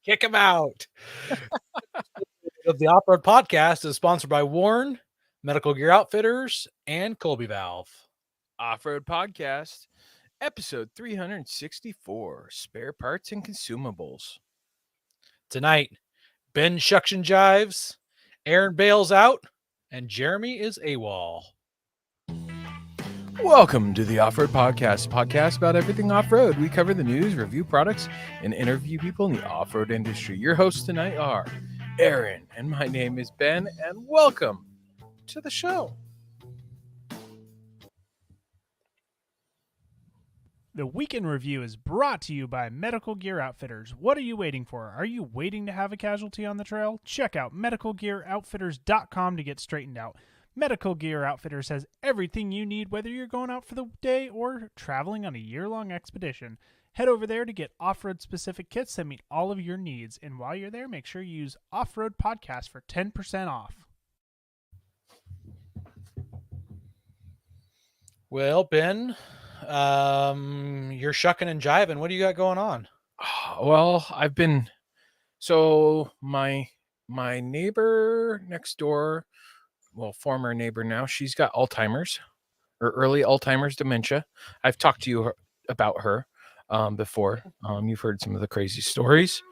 Kick him out. The Off-Road Podcast is sponsored by Warren, Medical Gear Outfitters, and Colby Valve. Off-Road Podcast, episode 364, Spare Parts and Consumables. Tonight, Ben shucks and jives, Aaron bails out, and Jeremy is AWOL. Welcome to the Off-Road Podcast, podcast about everything off-road. We cover the news, review products, and interview people in the off-road industry. Your hosts tonight are Aaron, and my name is Ben, and welcome to the show. The Weekend Review is brought to you by Medical Gear Outfitters. What are you waiting for? Are you waiting to have a casualty on the trail? Check out medicalgearoutfitters.com to get straightened out. Medical Gear Outfitters has everything you need, whether you're going out for the day or traveling on a year-long expedition. Head over there to get off-road specific kits that meet all of your needs. And while you're there, make sure you use Off-Road Podcast for 10% off. Well, Ben, you're shucking and jiving. What do you got going on? Well, my neighbor next door, well, former neighbor now, she's got Alzheimer's or early Alzheimer's dementia. I've talked to you about her before. You've heard some of the crazy stories.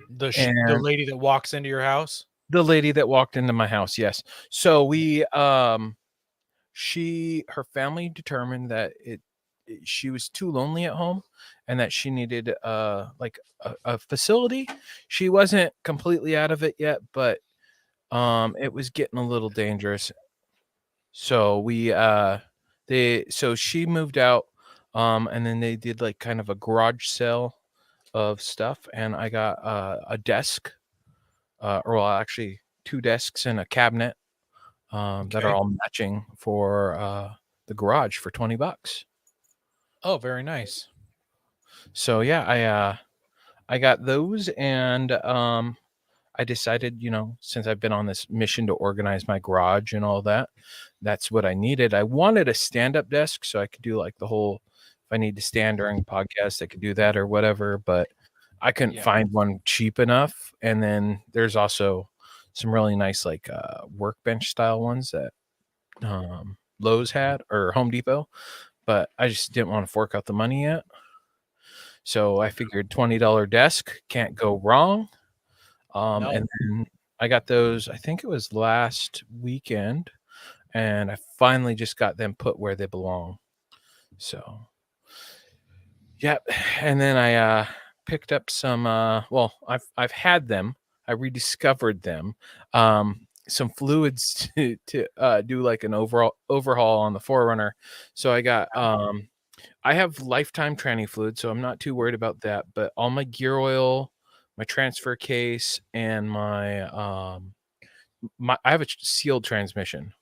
The lady that walks into your house? The lady that walked into my house, yes. So her family determined that she was too lonely at home and that she needed a facility. She wasn't completely out of it yet, but it was getting a little dangerous. So she moved out, and then they did like kind of a garage sale of stuff, and I got a desk, actually 2 desks and a cabinet that are all matching for the garage for $20. Oh, very nice. So yeah, I got those, and I decided, since I've been on this mission to organize my garage and all that, that's what I needed. I wanted a stand-up desk so I could do like the whole, if I need to stand during podcast, I could do that or whatever, but I couldn't find one cheap enough. And then there's also some really nice like workbench style ones that Lowe's had or Home Depot, but I just didn't want to fork out the money yet. So I figured $20 desk, can't go wrong. No. And then I got those, I think it was last weekend, and I finally just got them put where they belong. So, yep. And then I picked up some, I've had them. I rediscovered them. Some fluids to do like an overhaul on the 4Runner. So I got, I have lifetime tranny fluid, so I'm not too worried about that. But all my gear oil, my transfer case, and I have a sealed transmission.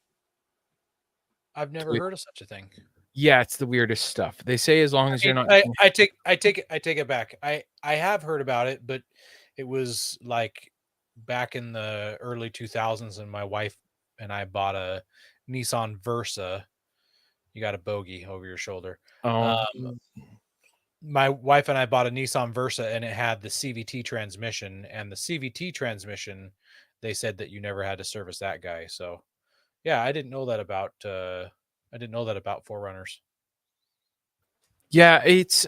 I've never heard of such a thing. Yeah, it's the weirdest stuff. They say as long as you're not. I take it back. I have heard about it, but it was like back in the early 2000s, and my wife and I bought a Nissan Versa. You got a bogey over your shoulder. My wife and I bought a Nissan Versa, and it had the CVT transmission, and the CVT transmission, they said that you never had to service that guy. So yeah, I didn't know that about 4Runners. Yeah, it's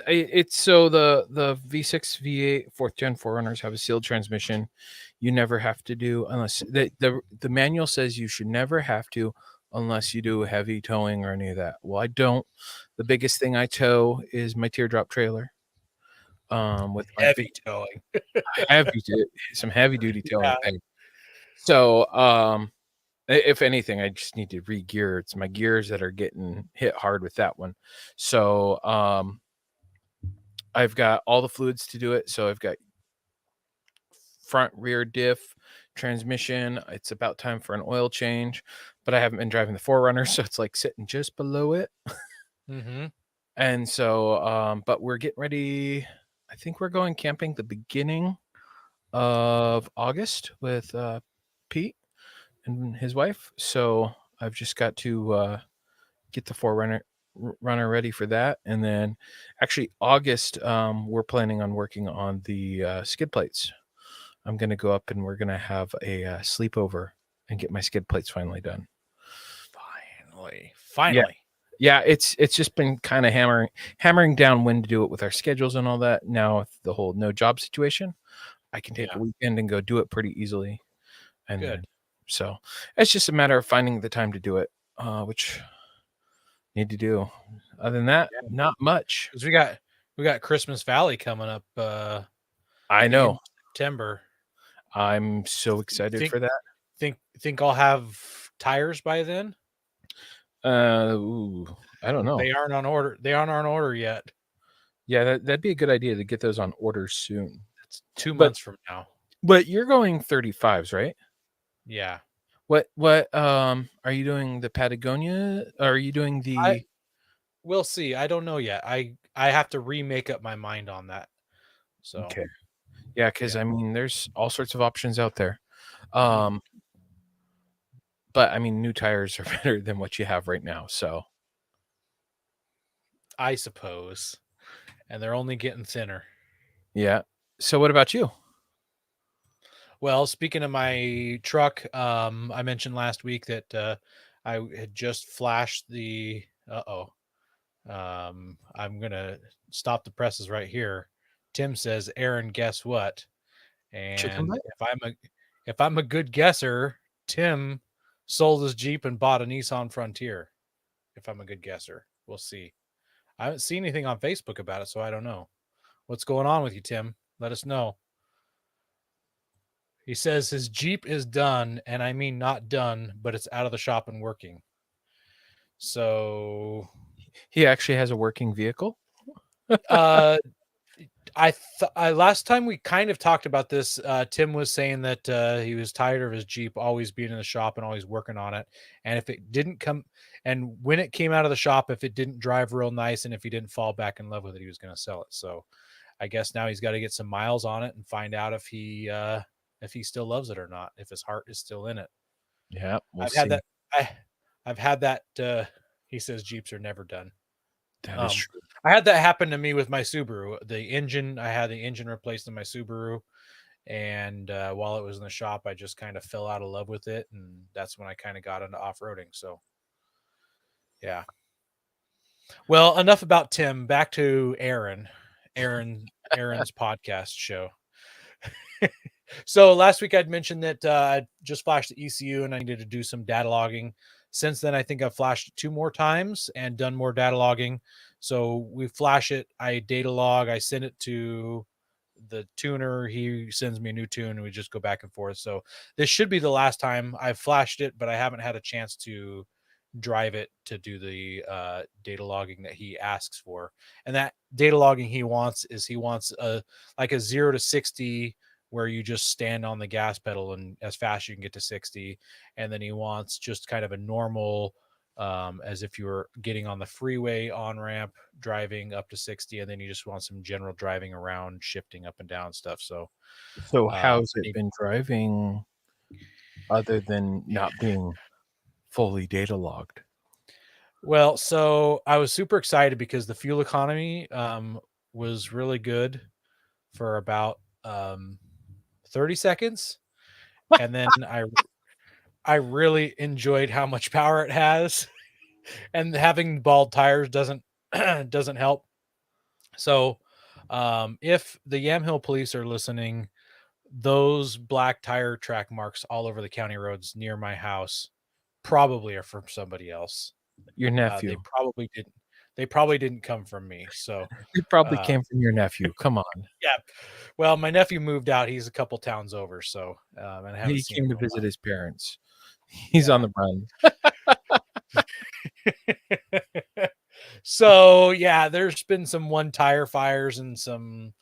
so the V6, V8, 4th gen 4Runners have a sealed transmission. You never have to do, unless the manual says you should never have to, unless you do heavy towing or any of that. Well, I don't. The biggest thing I tow is my teardrop trailer. With my heavy towing, some heavy duty towing. Yeah. So, if anything, I just need to re-gear. It's my gears that are getting hit hard with that one. So, I've got all the fluids to do it. So I've got front, rear diff, transmission. It's about time for an oil change, but I haven't been driving the 4Runner, so it's like sitting just below it. Mm-hmm. And so, but we're getting ready. I think we're going camping the beginning of August with Pete and his wife. So I've just got to get the 4Runner ready for that. And then actually August, we're planning on working on the skid plates I'm gonna go up and we're gonna have a sleepover and get my skid plates finally done. Finally. Yeah, it's just been kind of hammering down when to do it with our schedules and all that. Now with the whole no job situation, I can take a weekend and go do it pretty easily. And Good. then, so it's just a matter of finding the time to do it, which need to do. Other than that, not much. Because we got Christmas Valley coming up. I the end know. of September. I'm so excited for that. Think I'll have tires by then? I don't know. They aren't on order. They aren't on order yet. Yeah, that'd be a good idea to get those on order soon. It's 2 months from now. But you're going 35s, right? Yeah. What are you doing, the Patagonia? Are you doing the We'll see. I don't know yet. I have to remake up my mind on that. So Okay. Yeah, because I mean there's all sorts of options out there. But I mean new tires are better than what you have right now, so I suppose. And they're only getting thinner. yeah. So what about you? Well, speaking of my truck, I mentioned last week that I had just flashed the I'm gonna stop the presses right here. Tim says, Aaron, guess what? Chicken And butt? if I'm a good guesser, Tim sold his Jeep and bought a Nissan Frontier. If I'm a good guesser. We'll see. I haven't seen anything on Facebook about it, so I don't know. What's going on with you, Tim? Let us know. He says his Jeep is done, and I mean not done, but it's out of the shop and working. So He actually has a working vehicle? Last time we kind of talked about this, Tim was saying that he was tired of his Jeep always being in the shop and always working on it. And if it didn't come, and when it came out of the shop, if it didn't drive real nice and if he didn't fall back in love with it, he was going to sell it. So I guess now he's got to get some miles on it and find out if he still loves it or not, if his heart is still in it. Yeah, I've had that. I've had that. He says Jeeps are never done. That is true. I had that happen to me with my Subaru. I had the engine replaced in my Subaru, and while it was in the shop, I just kind of fell out of love with it, and that's when I kind of got into off-roading. So, yeah. Well, enough about Tim. Back to Aaron's podcast show. So last week I'd mentioned that I just flashed the ECU and I needed to do some data logging. Since then, I think I've flashed it 2 more times and done more data logging. So we flash it, I data log, I send it to the tuner. He sends me a new tune and we just go back and forth. So this should be the last time I've flashed it, but I haven't had a chance to drive it to do the data logging that he asks for. And that data logging he wants a 0 to 60 where you just stand on the gas pedal and as fast as you can get to 60. And then he wants just kind of a normal, as if you were getting on the freeway on ramp, driving up to 60. And then you just want some general driving around, shifting up and down stuff. So how's it been driving other than not being fully data logged? Well, so I was super excited because the fuel economy was really good for about 30 seconds. And then I really enjoyed how much power it has. And having bald tires doesn't help. So if the Yamhill police are listening, those black tire track marks all over the county roads near my house probably are from somebody else. Your nephew. They probably didn't come from me. So it probably came from your nephew. Come on. Yeah. Well, my nephew moved out. He's a couple towns over. So and I haven't He seen came him to visit his parents. He's on the run. So yeah, there's been some one tire fires and some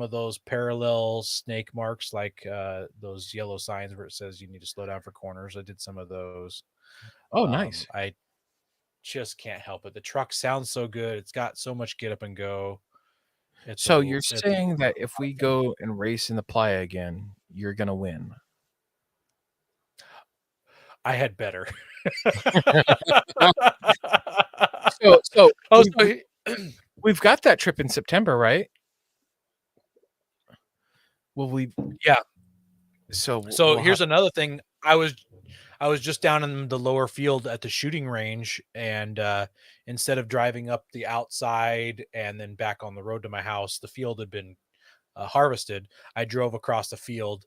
of those parallel snake marks, like those yellow signs where it says you need to slow down for corners. I did some of those. Oh, nice. I just can't help it. The truck sounds so good. It's got so much get up and go. So you're saying that if we go and race in the playa again, you're gonna win? I had better. So we've got that trip in September, right? Will we? Yeah, So here's another thing. I was just down in the lower field at the shooting range, and instead of driving up the outside and then back on the road to my house, the field had been harvested. I drove across the field,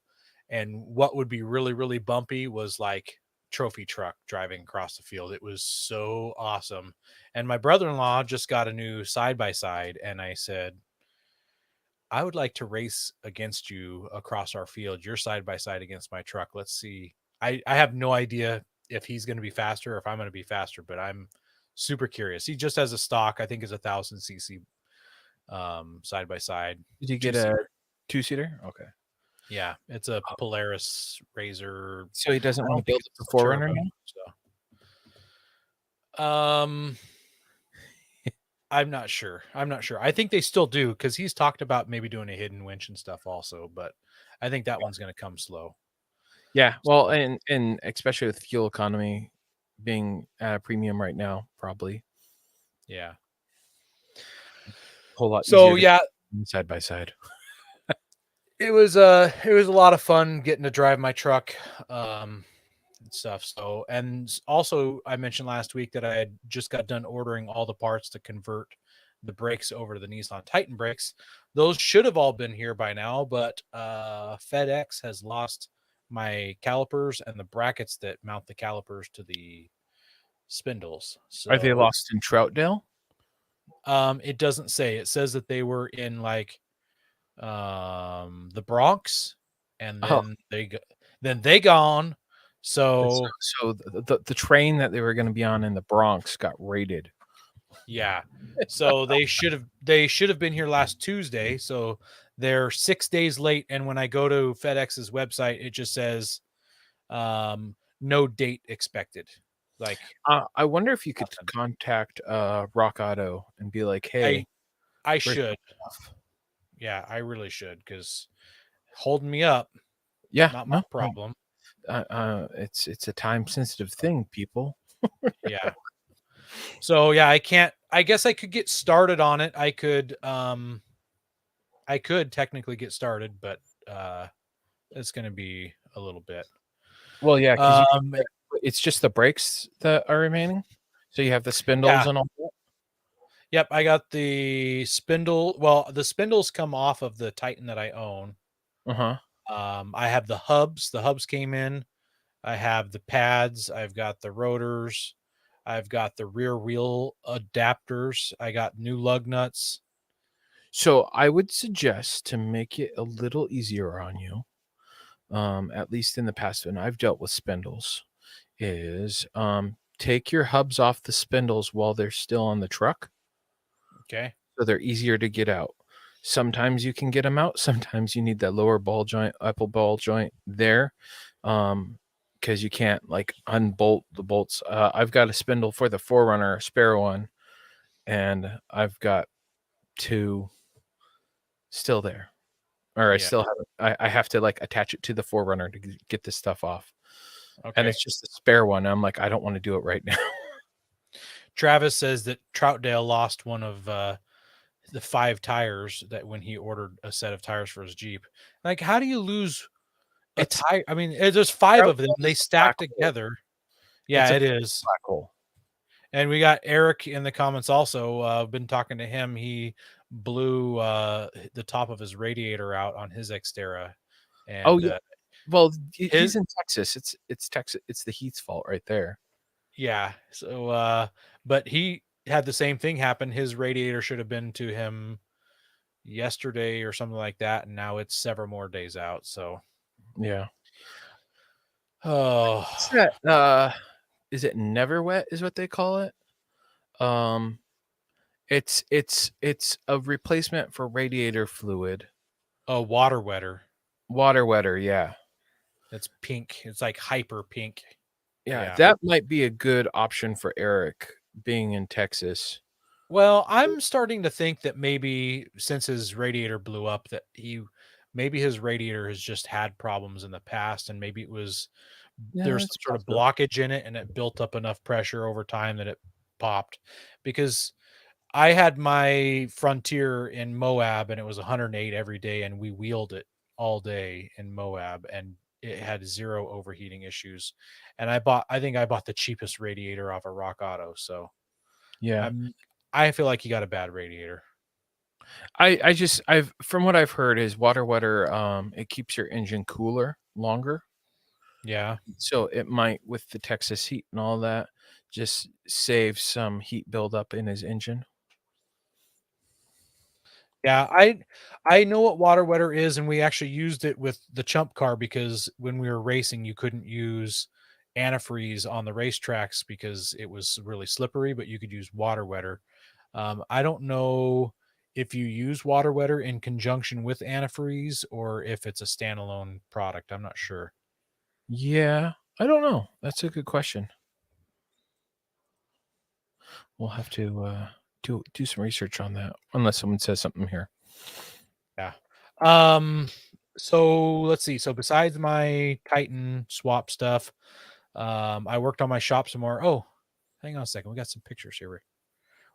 and what would be really, really bumpy was like trophy truck driving across the field. It was so awesome. And my brother-in-law just got a new side by side, and I said, I would like to race against you across our field. You're side by side against my truck. Let's see. I have no idea if he's going to be faster or if I'm going to be faster, but I'm super curious. He just has a stock, I think is 1,000 cc side by side. Did you get a two-seater? Okay. Yeah, it's a Polaris Razor. So he doesn't I want don't to build think the it's Forerunner turbo, now? so. I'm not sure. I think they still do, because he's talked about maybe doing a hidden winch and stuff also, but I think that one's going to come slow. Yeah, well, and especially with fuel economy being at a premium right now, probably Yeah. a whole lot So easier yeah, side by side. it was a lot of fun getting to drive my truck and stuff. So, and also I mentioned last week that I had just got done ordering all the parts to convert the brakes over to the Nissan Titan brakes. Those should have all been here by now, but FedEx has lost my calipers and the brackets that mount the calipers to the spindles. So Are they lost in Troutdale? it doesn't say. It says that they were in like the Bronx, and then they gone. So the train that they were going to be on in the Bronx got raided. yeah. So they should have been here last Tuesday. So they're 6 days late. And when I go to FedEx's website, it just says no date expected. Like I wonder if you could contact Rock Auto and be like, hey, I should. Yeah, I really should, because holding me up, not my problem. It's a time sensitive thing, people. Yeah. So yeah, I guess I could get started on it. I could technically get started, but it's going to be a little bit. Well, yeah, because it's just the brakes that are remaining. So you have the spindles and all that. Yep, I got the spindle. Well, the spindles come off of the Titan that I own. I have the hubs. The hubs came in. I have the pads. I've got the rotors. I've got the rear wheel adapters. I got new lug nuts. So I would suggest, to make it a little easier on you, at least in the past when I've dealt with spindles, is take your hubs off the spindles while they're still on the truck. Okay. So they're easier to get out. Sometimes you can get them out. Sometimes you need that lower ball joint, upper ball joint there, because you can't like unbolt the bolts. I've got a spindle for the Forerunner, a spare one, and I've got two still there. Or I still have it. I have to like attach it to the Forerunner to get this stuff off. Okay. And it's just a spare one. I'm like, I don't want to do it right now. Travis says that Troutdale lost one of the 5 tires that when he ordered a set of tires for his Jeep. Like, how do you lose a tire? I mean, there's 5 of them. They stack together. Yeah, it is. Black hole. And we got Eric in the comments also. Been talking to him. He blew the top of his radiator out on his Xterra. And, well, he's in Texas. It's Texas. It's the heat's fault right there. Yeah. So, but he had the same thing happen. His radiator should have been to him yesterday or something like that, and now it's several more days out. So, yeah. Oh, is it Never Wet? Is what they call it. It's a replacement for radiator fluid. A water wetter. Water wetter, yeah. It's pink. It's like hyper pink. Yeah, that might be a good option for Eric, being in Texas. Well, I'm starting to think that maybe since his radiator blew up, that maybe his radiator has just had problems in the past, and maybe it was there's some sort of blockage in it, and it built up enough pressure over time that it popped. Because I had my Frontier in Moab, and it was 108 every day, and we wheeled it all day in Moab, and it had zero overheating issues. And I think I bought the cheapest radiator off of Rock Auto. So Yeah. I feel like you got a bad radiator. I've from what I've heard is water wetter, it keeps your engine cooler longer. Yeah. So it might, with the Texas heat and all that, just save some heat buildup in his engine. Yeah, I know what water wetter is, and we actually used it with the Chump car because when we were racing, you couldn't use antifreeze on the racetracks because it was really slippery, but you could use water wetter. I don't know if you use water wetter in conjunction with antifreeze or if it's a standalone product. I'm not sure. Yeah, I don't know. That's a good question. We'll have to do some research on that, unless someone says something here. Yeah. So let's see. So besides my Titan swap stuff, I worked on my shop some more. Oh, hang on a second. We got some pictures here.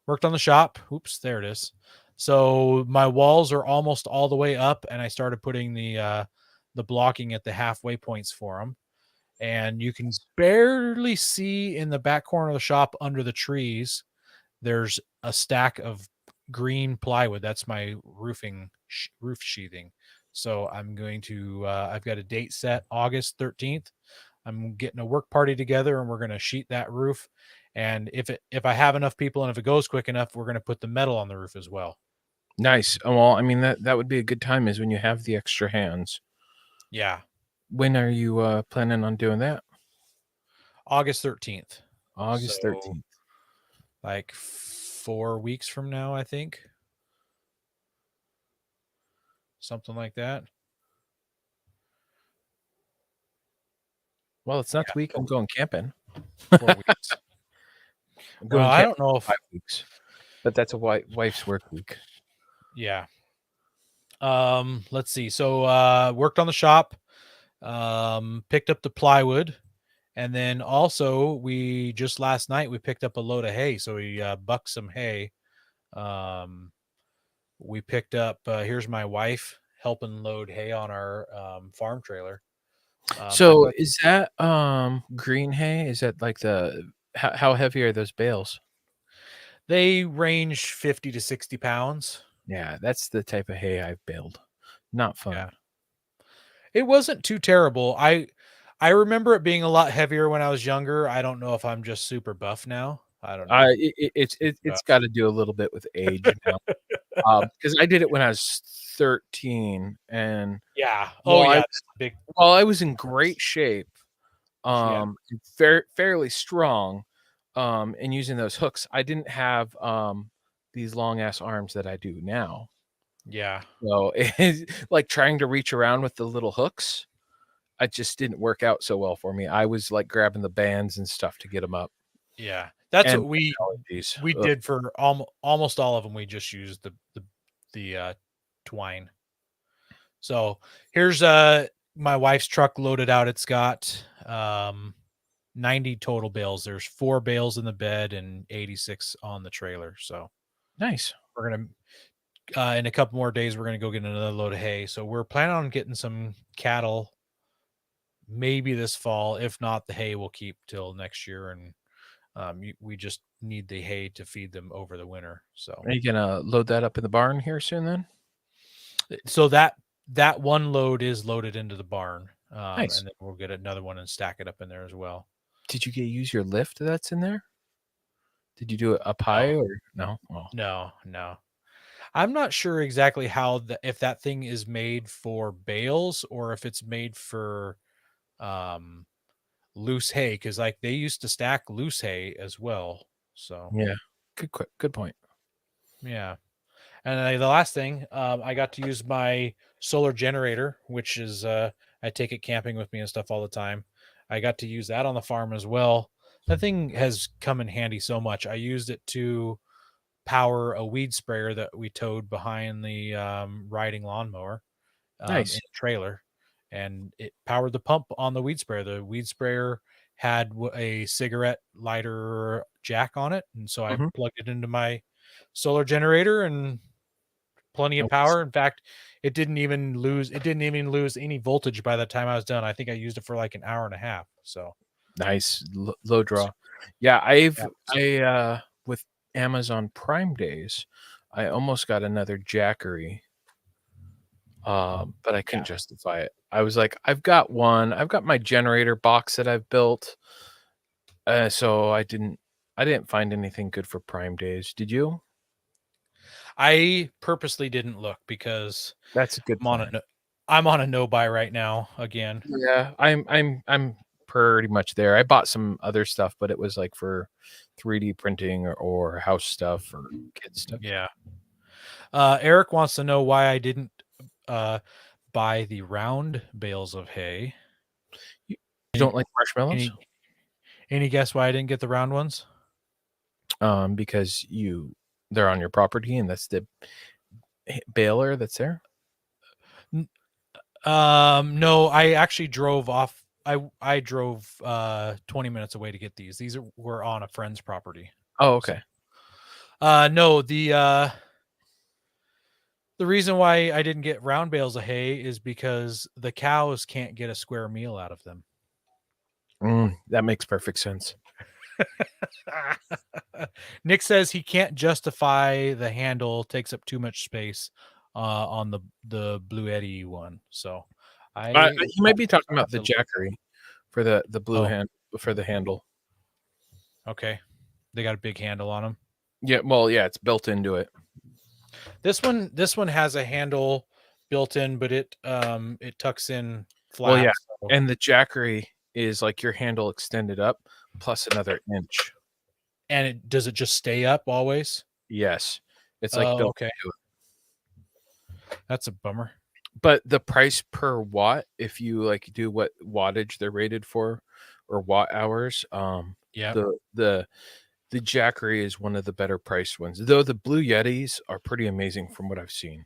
Worked on the shop. Oops, there it is. So my walls are almost all the way up, and I started putting the blocking at the halfway points for them. And you can barely see in the back corner of the shop under the trees. There's a stack of green plywood. That's my roof sheathing. So I'm going to. I've got a date set, August 13th. I'm getting a work party together, and we're going to sheet that roof. And if I have enough people and if it goes quick enough, we're going to put the metal on the roof as well. Nice. Well, I mean that would be a good time is when you have the extra hands. Yeah, When are you planning on doing that? August 13th. August So 13th. like 4 weeks from now, I think. Something like that. Well, it's not the week I'm going camping. 4 weeks. I'm Well, going I camping don't know if 5 weeks, but that's a wife's work week. yeah. Let's see. So worked on the shop, picked up the plywood, and then also we just last night we picked up a load of hay. So we bucked some hay. We picked up here's my wife helping load hay on our farm trailer. So is that green hay? Is that like how heavy are those bales? They range 50 to 60 pounds. Yeah, that's the type of hay I've baled. Not fun. Yeah. It wasn't too terrible. I remember it being a lot heavier when I was younger. I don't know if I'm just super buff now. I don't know. It's got to do a little bit with age now. Because I did it when I was 13, and Yeah. Oh while yeah. I That's a big. while I was in great shape, Yeah. fairly strong, and using those hooks, I didn't have these long ass arms that I do now. Yeah. So it's like trying to reach around with the little hooks. It just didn't work out so well for me. I was like grabbing the bands and stuff to get them up. Yeah. That's And what we Ugh. did for almost all of them. We just used the twine. So here's my wife's truck loaded out. It's got 90 total bales. There's 4 bales in the bed and 86 on the trailer. So Nice. we're gonna in a couple more days we're gonna go get another load of hay. So we're planning on getting some cattle maybe this fall. If not, the hay will keep till next year, and we just need the hay to feed them over the winter. So Are you gonna load that up in the barn here soon then? so that one load is loaded into the barn, Nice. and then we'll get another one and stack it up in there as well. Did you use your lift that's in there? Did you do it up high or no? Oh. No. I'm not sure exactly how if that thing is made for bales or if it's made for loose hay, because like they used to stack loose hay as well. So Yeah. Good point. yeah. And the last thing, I got to use my solar generator, which is I take it camping with me and stuff all the time. I got to use that on the farm as well. That thing has come in handy so much. I used it to power a weed sprayer that we towed behind the riding lawnmower in Nice. a trailer, and it powered the pump on the weed sprayer. The weed sprayer had a cigarette lighter jack on it, and so I Mhm. plugged it into my solar generator and plenty of Nice. power. In fact, it didn't even lose any voltage by the time I was done. I think I used it for like an hour and a half. So Nice low draw. Yeah, I with Amazon Prime days, I almost got another Jackery, but I couldn't justify it. I was like, I've got my generator box that I've built, so I didn't find anything good for Prime days. Did you? I purposely didn't look because That's a good plan. I'm on a no buy right now again. Yeah, I'm pretty much there. I bought some other stuff, but it was like for 3D printing or house stuff or kid stuff. Yeah. Eric wants to know why I didn't buy the round bales of hay. You don't like marshmallows? Any guess why I didn't get the round ones? Because they're on your property and that's the baler that's there. No, I actually drove off. I drove 20 minutes away to get these. These were on a friend's property. Oh, okay. No, the reason why I didn't get round bales of hay is because the cows can't get a square meal out of them. That makes perfect sense. Nick says he can't justify the handle, takes up too much space on the Blue Eddy one. So he might be talking about the Jackery for the blue hand for the handle. Okay, they got a big handle on them. Yeah, well, yeah, it's built into it. This one has a handle built in, but it tucks in flat. Well, yeah, and the Jackery is like your handle extended up plus another inch. And does it just stay up always? Yes, it's like built okay. into it. That's a bummer. But the price per watt, if you like do what wattage they're rated for or watt hours, the Jackery is one of the better priced ones. Though the Blue Yetis are pretty amazing from what I've seen.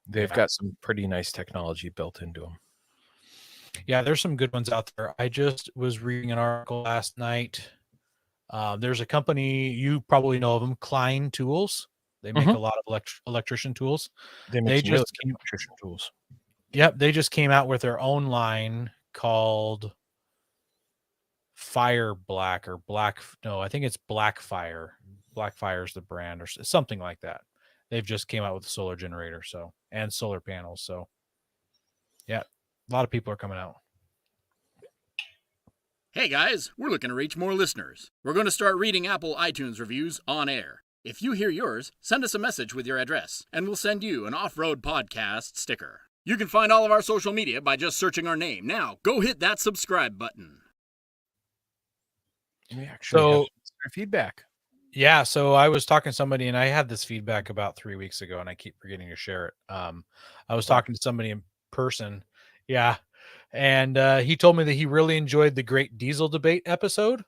They've got some pretty nice technology built into them. Yeah, there's some good ones out there. I just was reading an article last night. There's a company, you probably know of them, Klein Tools. They make a lot of electrician tools. They just electrician tools. Yep, they just came out with their own line called Fire Black or Black. No, I think it's Black Fire. Black Fire is the brand or something like that. They've just came out with a solar generator, and solar panels. So, yeah, a lot of people are coming out. Hey guys, we're looking to reach more listeners. We're going to start reading Apple iTunes reviews on air. If you hear yours, send us a message with your address, and we'll send you an Off-Road Podcast sticker. You can find all of our social media by just searching our name. Now, go hit that subscribe button. We actually have feedback. Yeah, so I was talking to somebody, and I had this feedback about 3 weeks ago, and I keep forgetting to share it. I was talking to somebody in person. Yeah. And he told me that he really enjoyed the Great Diesel Debate episode.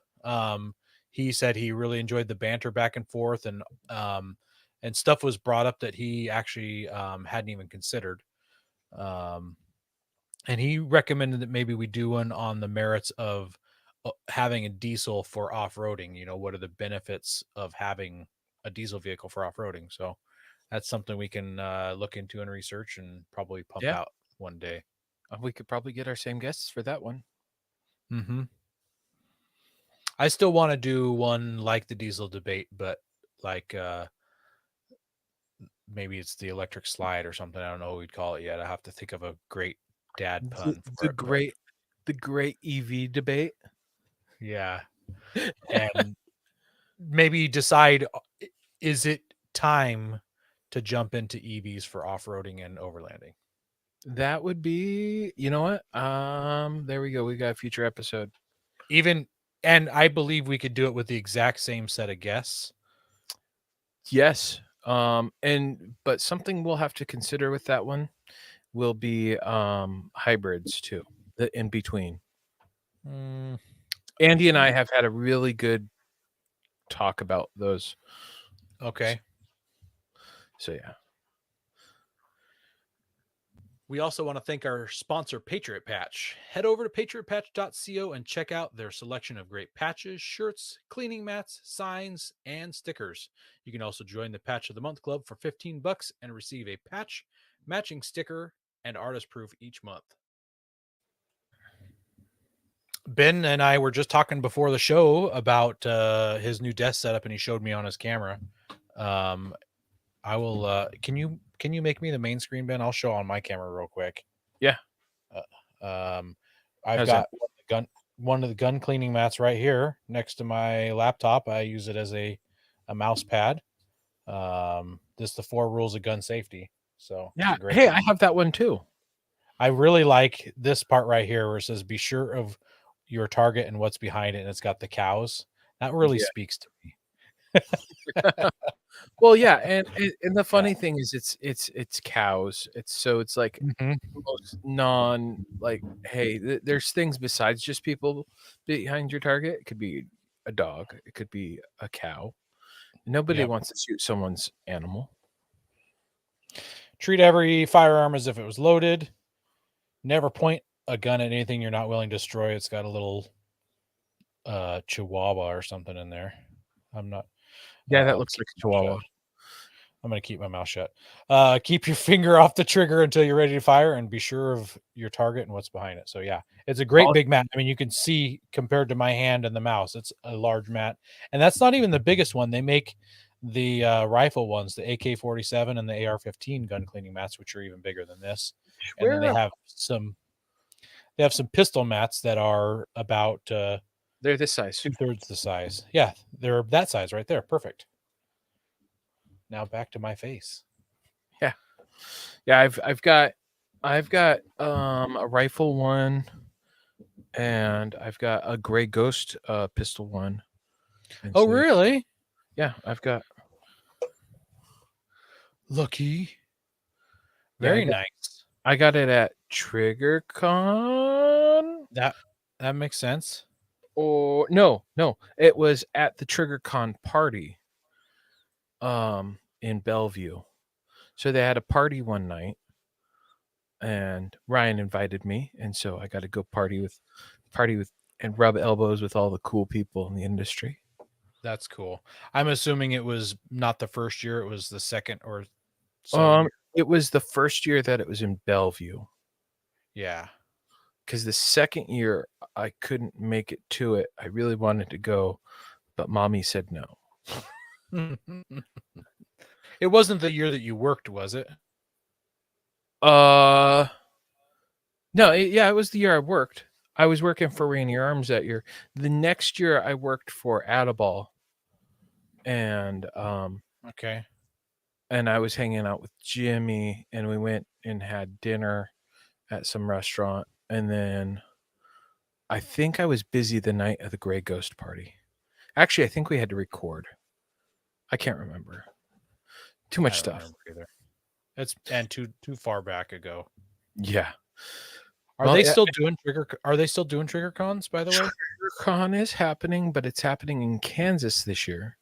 He said he really enjoyed the banter back and forth, and stuff was brought up that he actually hadn't even considered. And he recommended that maybe we do one on the merits of having a diesel for off-roading. You know, what are the benefits of having a diesel vehicle for off-roading? So that's something we can look into and research and probably pump out one day. We could probably get our same guests for that one. Mm-hmm. I still want to do one like the diesel debate, but like maybe it's the electric slide or something. I don't know what we'd call it yet. I have to think of a great dad pun. The great EV debate. Yeah. And maybe decide, is it time to jump into EVs for off-roading and overlanding? That would be, you know what? There we go. We got a future episode. And I believe we could do it with the exact same set of guests. Yes. But something we'll have to consider with that one will be hybrids too, the in between. Andy and I have had a really good talk about those. Okay. So yeah. We also want to thank our sponsor, Patriot Patch. Head over to patriotpatch.co and check out their selection of great patches, shirts, cleaning mats, signs, and stickers. You can also join the Patch of the Month Club for $15 and receive a patch, matching sticker, and artist proof each month. Ben and I were just talking before the show about his new desk setup, and he showed me on his camera. I will. Can you make me the main screen, Ben? I'll show on my camera real quick. Yeah. I've How's got one of the gun cleaning mats right here next to my laptop. I use it as a mouse pad. This is the 4 rules of gun safety. So Yeah. it's a great Hey, one. I have that one too. I really like this part right here where it says be sure of your target and what's behind it, and it's got the cows. That really Yeah. speaks to me. Well, yeah, and the funny thing is it's cows. It's like Mhm. most non like, hey, there's things besides just people behind your target. It could be a dog, it could be a cow. Nobody Yep. wants to shoot someone's animal. Treat every firearm as if it was loaded. Never point a gun at anything you're not willing to destroy. It's got a little chihuahua or something in there. I'm not. Yeah, that I'll looks keep like a my mouth chihuahua. shut. I'm going to keep my mouth shut. Keep your finger off the trigger until you're ready to fire, and be sure of your target and what's behind it. So yeah, it's a great Well, big mat. I mean, you can see compared to my hand and the mouse, it's a large mat, and that's not even the biggest one. They make the rifle ones, the AK-47 and the AR-15 gun cleaning mats, which are even bigger than this. And then they have some pistol mats that are about they're this size. 2/3 the size. Yeah, they're that size right there. Perfect. Now back to my face. Yeah, I've got a rifle one, and I've got a Gray Ghost pistol one. And Oh, so, really? yeah, I've got Lucky. Yeah, Very nice. I got it at TriggerCon. That makes sense. Or no, it was at the TriggerCon party in Bellevue. So they had a party one night, and Ryan invited me, and so I got to go party with and rub elbows with all the cool people in the industry. That's cool. I'm assuming it was not the first year, it was the second or so year. It was the first year that it was in Bellevue, Yeah. because the second year I couldn't make it to it. I really wanted to go, but mommy said no. It wasn't the year that you worked, was it? No, it was the year I worked. I was working for Rainier Arms that year. The next year I worked for Adaball, and Okay. and I was hanging out with Jimmy, and we went and had dinner at some restaurant, and then I think I was busy the night of the Gray Ghost party. Actually, I think we had to record. I can't remember. Too much stuff. Either. It's and too far back ago. Yeah. Are they still doing trigger cons, by the way? TriggerCon is happening, but it's happening in Kansas this year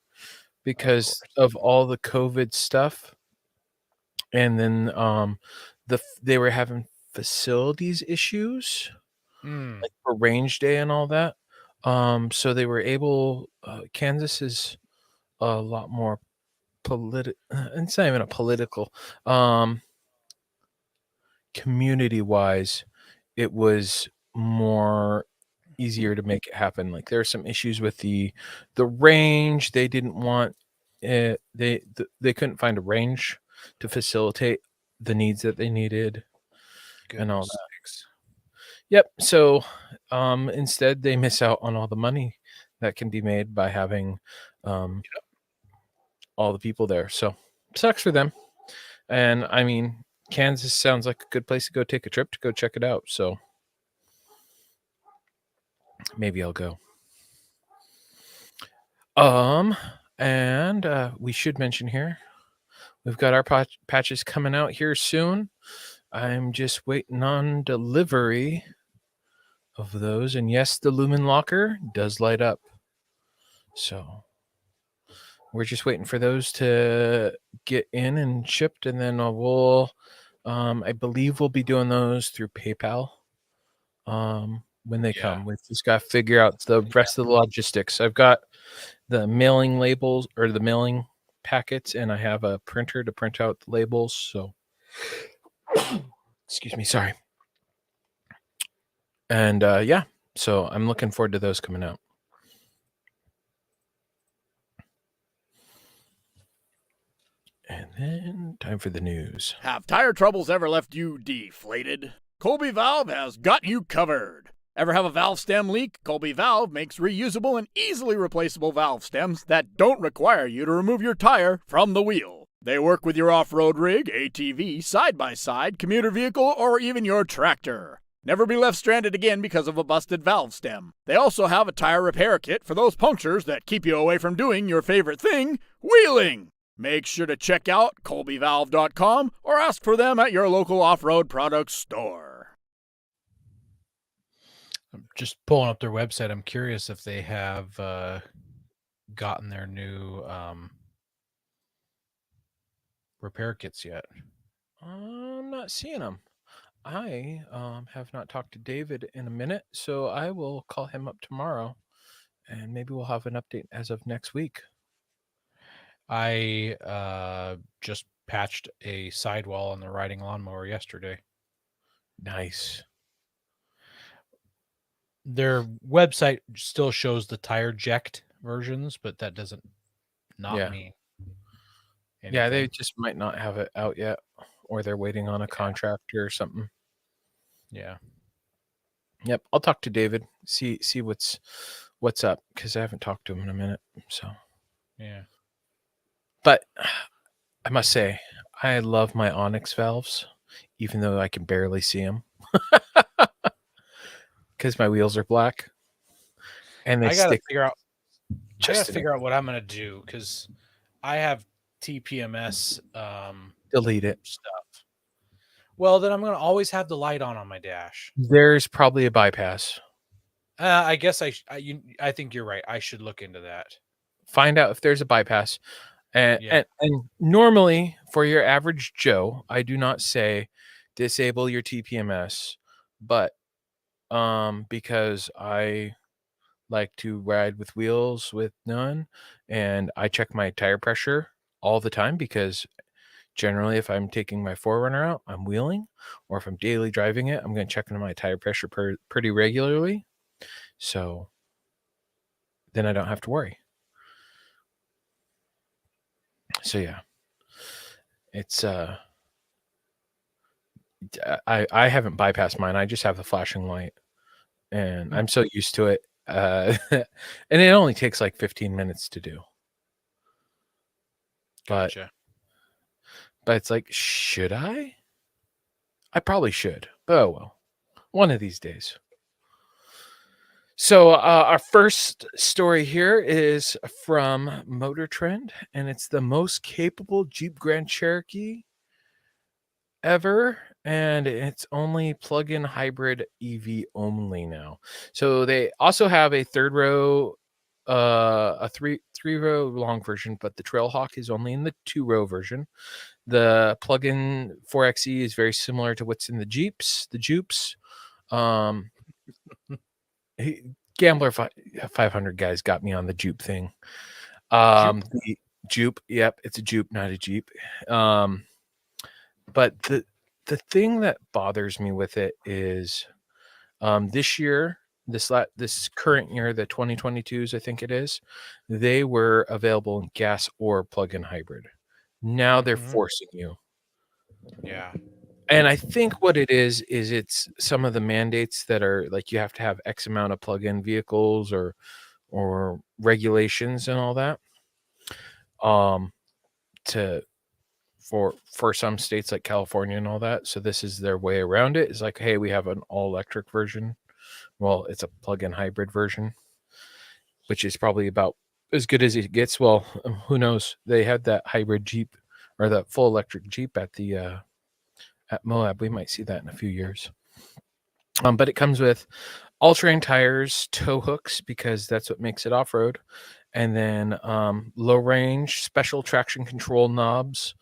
because of all the COVID stuff. And then they were having facilities issues like for range day and all that. So they were able Kansas is a lot more political. It's not even a political community wise. It was more easier to make it happen. Like there are some issues with the range. They didn't want it. They couldn't find a range to facilitate the needs that they needed. And all that. Yep. So instead they miss out on all the money that can be made by having all the people there. So sucks for them. And I mean, Kansas sounds like a good place to go take a trip to go check it out. So maybe I'll go. And we should mention here, we've got our patches coming out here soon. I'm just waiting on delivery of those. And yes, the Lumen Locker does light up. So we're just waiting for those to get in and shipped, and then we'll I believe we'll be doing those through PayPal. When they come, we just got to figure out the rest of the logistics. I've got the mailing labels or the mailing packets, and I have a printer to print out the labels. So, excuse me, sorry. And yeah, so I'm looking forward to those coming out. And then time for the news. Have tire troubles ever left you deflated? Colby Valve has got you covered. Ever have a valve stem leak? Colby Valve makes reusable and easily replaceable valve stems that don't require you to remove your tire from the wheel. They work with your off-road rig, ATV, side-by-side, commuter vehicle, or even your tractor. Never be left stranded again because of a busted valve stem. They also have a tire repair kit for those punctures that keep you away from doing your favorite thing, wheeling. Make sure to check out colbyvalve.com or ask for them at your local off-road products store. I'm just pulling up their website. I'm curious if they have gotten their new repair kits yet. I'm not seeing them. I have not talked to David in a minute, so I will call him up tomorrow, and maybe we'll have an update as of next week. I just patched a sidewall on the riding lawnmower yesterday. Nice. Their website still shows the tire jacked versions, but that doesn't mean anything. Yeah, they just might not have it out yet, or they're waiting on a contractor or something. Yeah. Yep, I'll talk to David, see what's up, because I haven't talked to him in a minute. So yeah. But I must say, I love my Onyx valves, even though I can barely see them. Because my wheels are black. And they I gotta stick. figure out Just what I'm gonna do, because I have TPMS delete it. stuff. Well, then I'm gonna always have the light on my dash. There's probably a bypass. I guess I think you're right. I should look into that. Find out if there's a bypass. And normally for your average Joe, I do not say disable your TPMS, but because I like to ride with wheels with none, and I check my tire pressure all the time, because generally if I'm taking my 4Runner out, I'm wheeling, or if I'm daily driving it, I'm going to check into my tire pressure pretty regularly. So then I don't have to worry. So yeah, it's I haven't bypassed mine. I just have the flashing light, and I'm so used to it. And it only takes like 15 minutes to do. Gotcha. But it's like, should I? I probably should. But oh well, one of these days. So our first story here is from Motor Trend, and it's the most capable Jeep Grand Cherokee ever, and it's only plug-in hybrid EV only now. So they also have a third row, a three row long version, but the Trailhawk is only in the 2-row version. The plug-in 4xe is very similar to what's in the Jeeps. Gambler 500 guys got me on the Jupe thing. The Jupe, yep, it's a Jupe, not a Jeep. But the thing that bothers me with it is this year, this current year, the 2022s, I think it is, they were available in gas or plug-in hybrid. Now they're forcing you. Yeah. And I think what it is it's some of the mandates that are like, you have to have X amount of plug-in vehicles or regulations and all that. For some states like California and all that. So this is their way around it. It's like, hey, we have an all-electric version. Well, it's a plug-in hybrid version, which is probably about as good as it gets. Well, who knows? They had that hybrid Jeep, or the full electric Jeep at the at Moab. We might see that in a few years. But it comes with all-terrain tires, tow hooks, because that's what makes it off-road, and then low range special traction control knobs,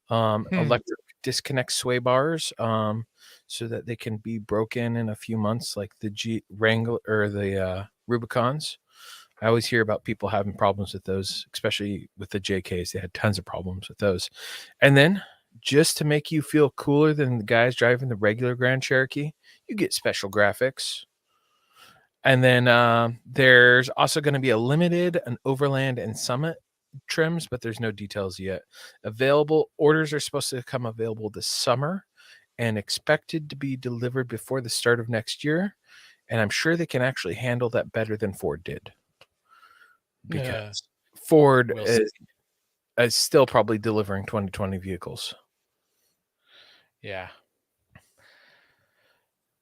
electric disconnect sway bars so that they can be broken in a few months, like the Wrangler or the Rubicons. I always hear about people having problems with those, especially with the JKs. They had tons of problems with those. And then, just to make you feel cooler than the guys driving the regular Grand Cherokee, you get special graphics. And then there's also going to be a limited, an Overland, and Summit trims, but there's no details yet. Available orders are supposed to come available this summer and expected to be delivered before the start of next year. And I'm sure they can actually handle that better than Ford did. Because Ford is still probably delivering 2020 vehicles. Yeah.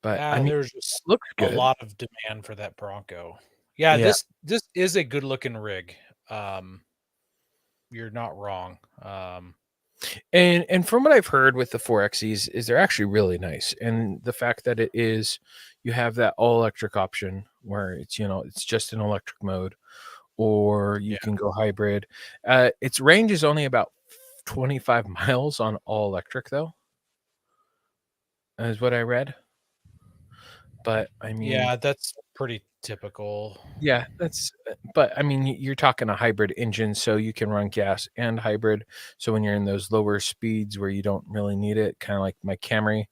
But I mean, there's just looks good. A lot of demand for that Bronco. Yeah, this is a good looking rig. You're not wrong. And from what I've heard with the 4XEs is they're actually really nice. And the fact that you have that all electric option where it's just an electric mode, or you can go hybrid. Its range is only about 25 miles on all electric, though, is what I read. But I mean, yeah, that's pretty typical. Yeah, but I mean, you're talking a hybrid engine, so you can run gas and hybrid. So when you're in those lower speeds where you don't really need it, kind of like my Camry,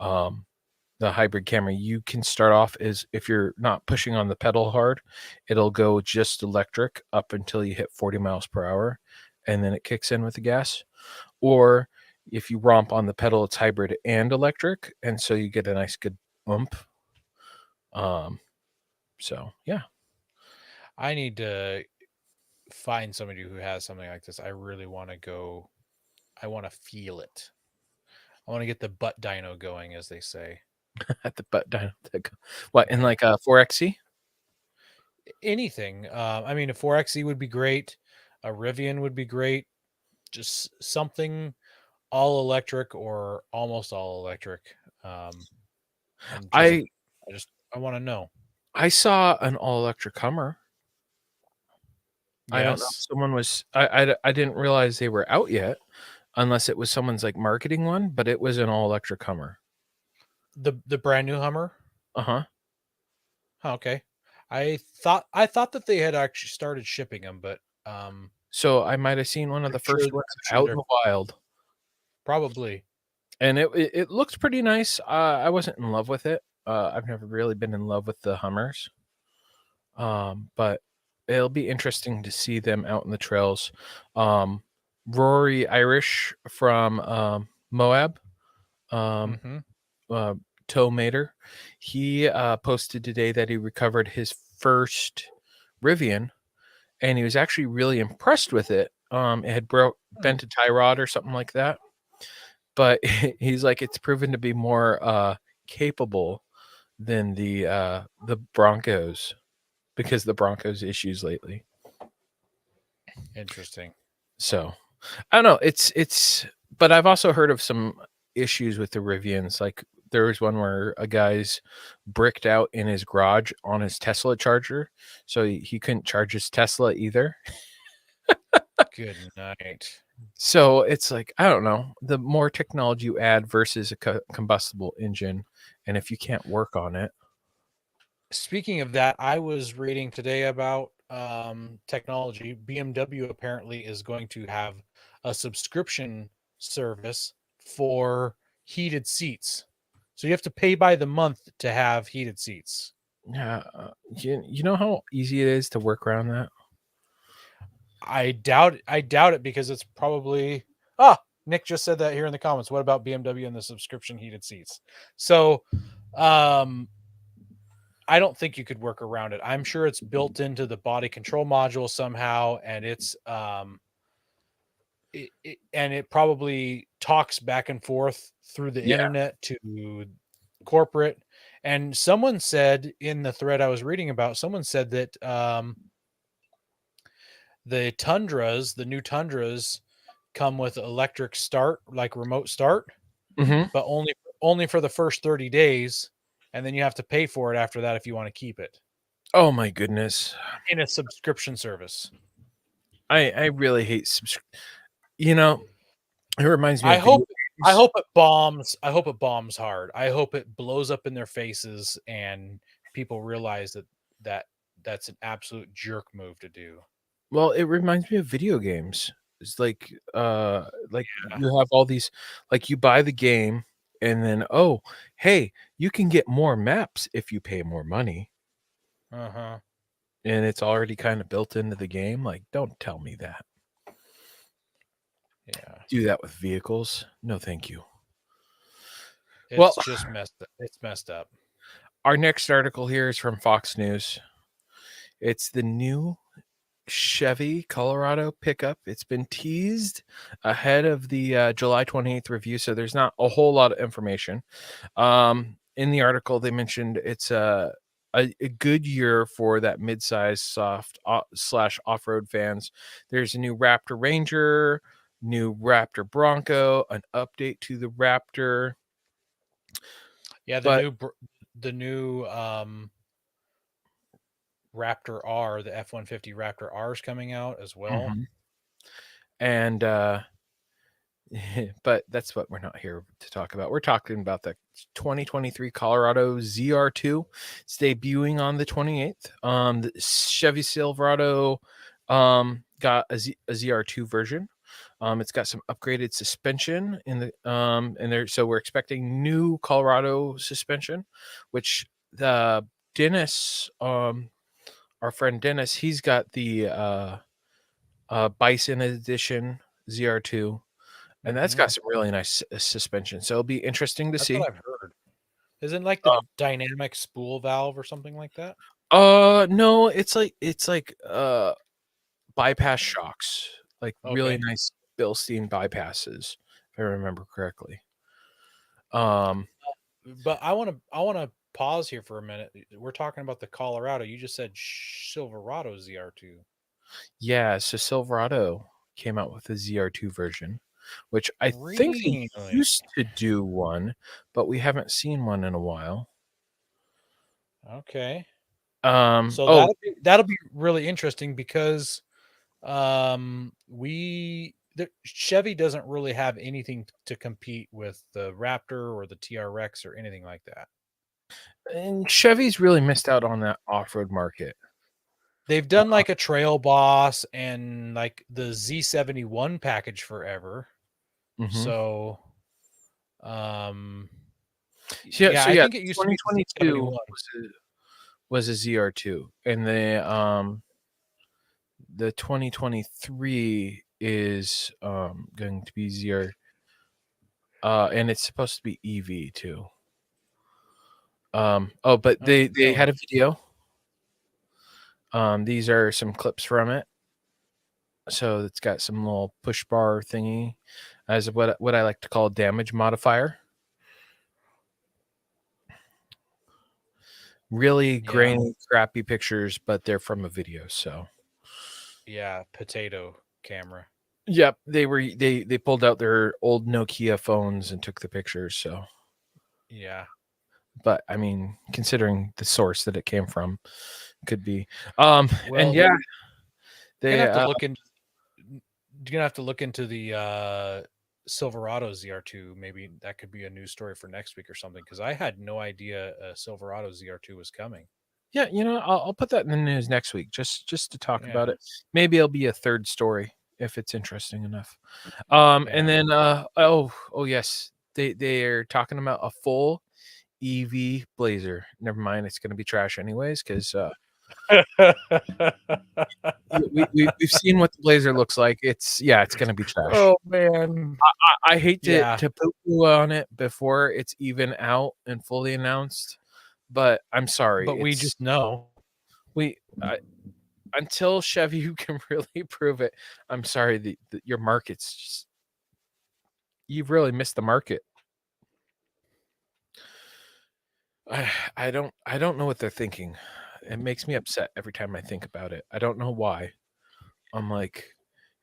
the hybrid Camry, you can start off as, if you're not pushing on the pedal hard, it'll go just electric up until you hit 40 miles per hour, and then it kicks in with the gas. Or if you romp on the pedal, it's hybrid and electric, and so you get a nice good oomph. So yeah, I need to find somebody who has something like this. I really want to go. I want to feel it. I want to get the butt dyno going, as they say. At the butt dyno. What, in like a 4XE? Anything. I mean, a 4XE would be great. A Rivian would be great. Just something all electric or almost all electric. I want to know. I saw an all electric Hummer. Yes. I don't know if someone was. I didn't realize they were out yet, unless it was someone's like marketing one. But it was an all electric Hummer. The brand new Hummer. Uh-huh. Okay. I thought that they had actually started shipping them, but so I might have seen one of the first ones out in the wild. Probably. And it looked pretty nice. I wasn't in love with it. I've never really been in love with the Hummers. But it'll be interesting to see them out in the trails. Rory Irish from Moab, Tow Mater, he posted today that he recovered his first Rivian, and he was actually really impressed with it. It had bent a tie rod or something like that, but he's like, it's proven to be more capable than the Broncos, because the Broncos issues lately. Interesting. So I don't know. It's but I've also heard of some issues with the Rivians. Like there was one where a guy's bricked out in his garage on his Tesla charger, so he couldn't charge his Tesla either. Good night. So it's like, I don't know, the more technology you add versus a combustible engine, and if you can't work on it. Speaking of that, I was reading today about technology. BMW apparently is going to have a subscription service for heated seats. So you have to pay by the month to have heated seats. Yeah. You know how easy it is to work around that? I doubt it, because it's probably Nick just said that here in the comments. What about BMW and the subscription heated seats? So I don't think you could work around it. I'm sure it's built into the body control module somehow, and it's it probably talks back and forth through the internet to corporate. And someone said in the thread I was reading about, someone said that the Tundras, the new Tundras, come with electric start, like remote start, but only for the first 30 days. And then you have to pay for it after that if you want to keep it. Oh my goodness. In a subscription service. I really hate it reminds me I hope I hope it bombs. I hope it bombs hard. I hope it blows up in their faces and people realize that's an absolute jerk move to do. Well, it reminds me of video games. It's like Yeah. you have all these, like you buy the game and then, oh, hey, you can get more maps if you pay more money. Uh-huh. And it's already kind of built into the game. Like, don't tell me that. Yeah. Do that with vehicles. No, thank you. It's Well, just messed up. It's messed up. our next article here is from Fox News. It's the new Chevy Colorado pickup. It's been teased ahead of the July 28th review, so there's not a whole lot of information. In the article, they mentioned it's a good year for that midsize soft slash off-road fans. There's a new Raptor Ranger, new Raptor Bronco, an update to the Raptor. Yeah, the new Raptor R, the F-150 Raptor R is coming out as well. Mhm. And but that's what we're not here to talk about. We're talking about the 2023 Colorado ZR2. It's debuting on the 28th. The Chevy Silverado got a ZR2 version. It's got some upgraded suspension in the and there, so we're expecting new Colorado suspension, which the Dennis, our friend Dennis, he's got the Bison Edition ZR2, and that's got some really nice suspension. So it'll be interesting to That's see. what I've heard. Isn't like the dynamic spool valve or something like that? No, it's like bypass shocks, like really Okay. nice Bilstein bypasses, if I remember correctly. But I want to pause here for a minute. We're talking about the Colorado. You just said Silverado ZR2. Yeah, so Silverado came out with a ZR2 version, which I think they Really? used to do one, but we haven't seen one in a while. Okay. Oh, So that'll be really interesting because Chevy doesn't really have anything to compete with the Raptor or the TRX or anything like that. and Chevy's really missed out on that off-road market. They've done like a Trail Boss and like the Z71 package forever. Mhm. So Yeah, I think it used to be 2022 Z71. was a ZR2, and the 2023 is going to be ZR, and it's supposed to be EV too. But they had a video. These are some clips from it. So it's got some little push bar thingy as what I like to call a damage modifier. Really grainy, crappy pictures, but they're from a video. So yeah, potato camera. yep, they pulled out their old Nokia phones and took the pictures. So Yeah. but I mean, considering the source that it came from, could be. Well, and yeah, you're gonna have to look into the Silverado ZR2. Maybe that could be a news story for next week or something. Because I had no idea a Silverado ZR2 was coming. Yeah, I'll put that in the news next week just to talk about it. Maybe it'll be a third story if it's interesting enough. And then oh yes, they're talking about a full EV Blazer. Never mind, it's going to be trash anyways because we've seen what the Blazer looks like. It's going to be trash. Oh man, I hate to poo-poo on it before it's even out and fully announced, but I'm sorry. But we just know until Chevy can really prove it. I'm sorry, your market's just, you've really missed the market. I don't know what they're thinking. It makes me upset every time I think about it. I don't know why. I'm like,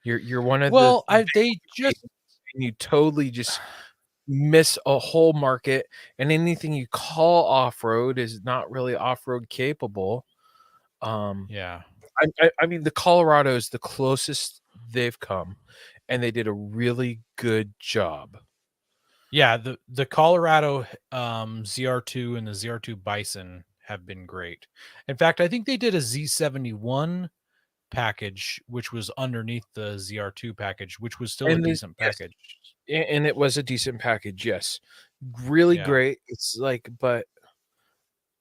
you're one of you totally just miss a whole market, and anything you call off-road is not really off-road capable. I mean, the Colorado is the closest they've come, and they did a really good job. Yeah, the Colorado ZR2 and the ZR2 Bison have been great. In fact, I think they did a Z71 package, which was underneath the ZR2 package, which was still a And decent yes, package. and it was a decent package. Yes, really Yeah. great. It's like, but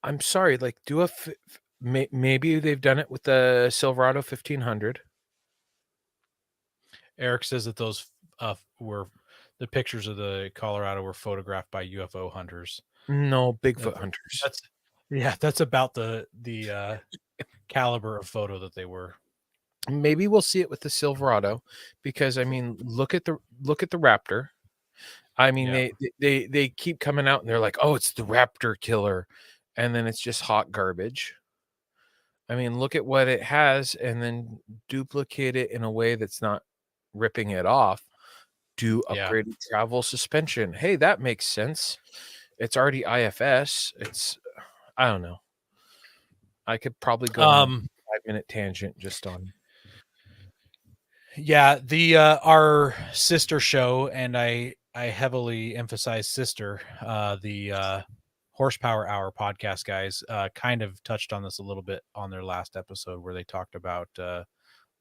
I'm sorry, like maybe they've done it with the Silverado 1500. Eric says that those were the pictures of the Colorado were photographed by UFO hunters. No, Bigfoot That's hunters. that's about the caliber of photo that they were. Maybe we'll see it with the Silverado, because I mean, look at the Raptor. I mean, Yeah. they keep coming out and they're like, oh, it's the Raptor killer, and then it's just hot garbage. I mean, look at what it has and then duplicate it in a way that's not ripping it off. Do Yeah. upgraded travel suspension. Hey, that makes sense. It's already IFS. I don't know. I could probably go on a 5-minute tangent just on. Yeah, the our sister show, and I heavily emphasize sister, the Horsepower Hour podcast guys kind of touched on this a little bit on their last episode, where they talked about the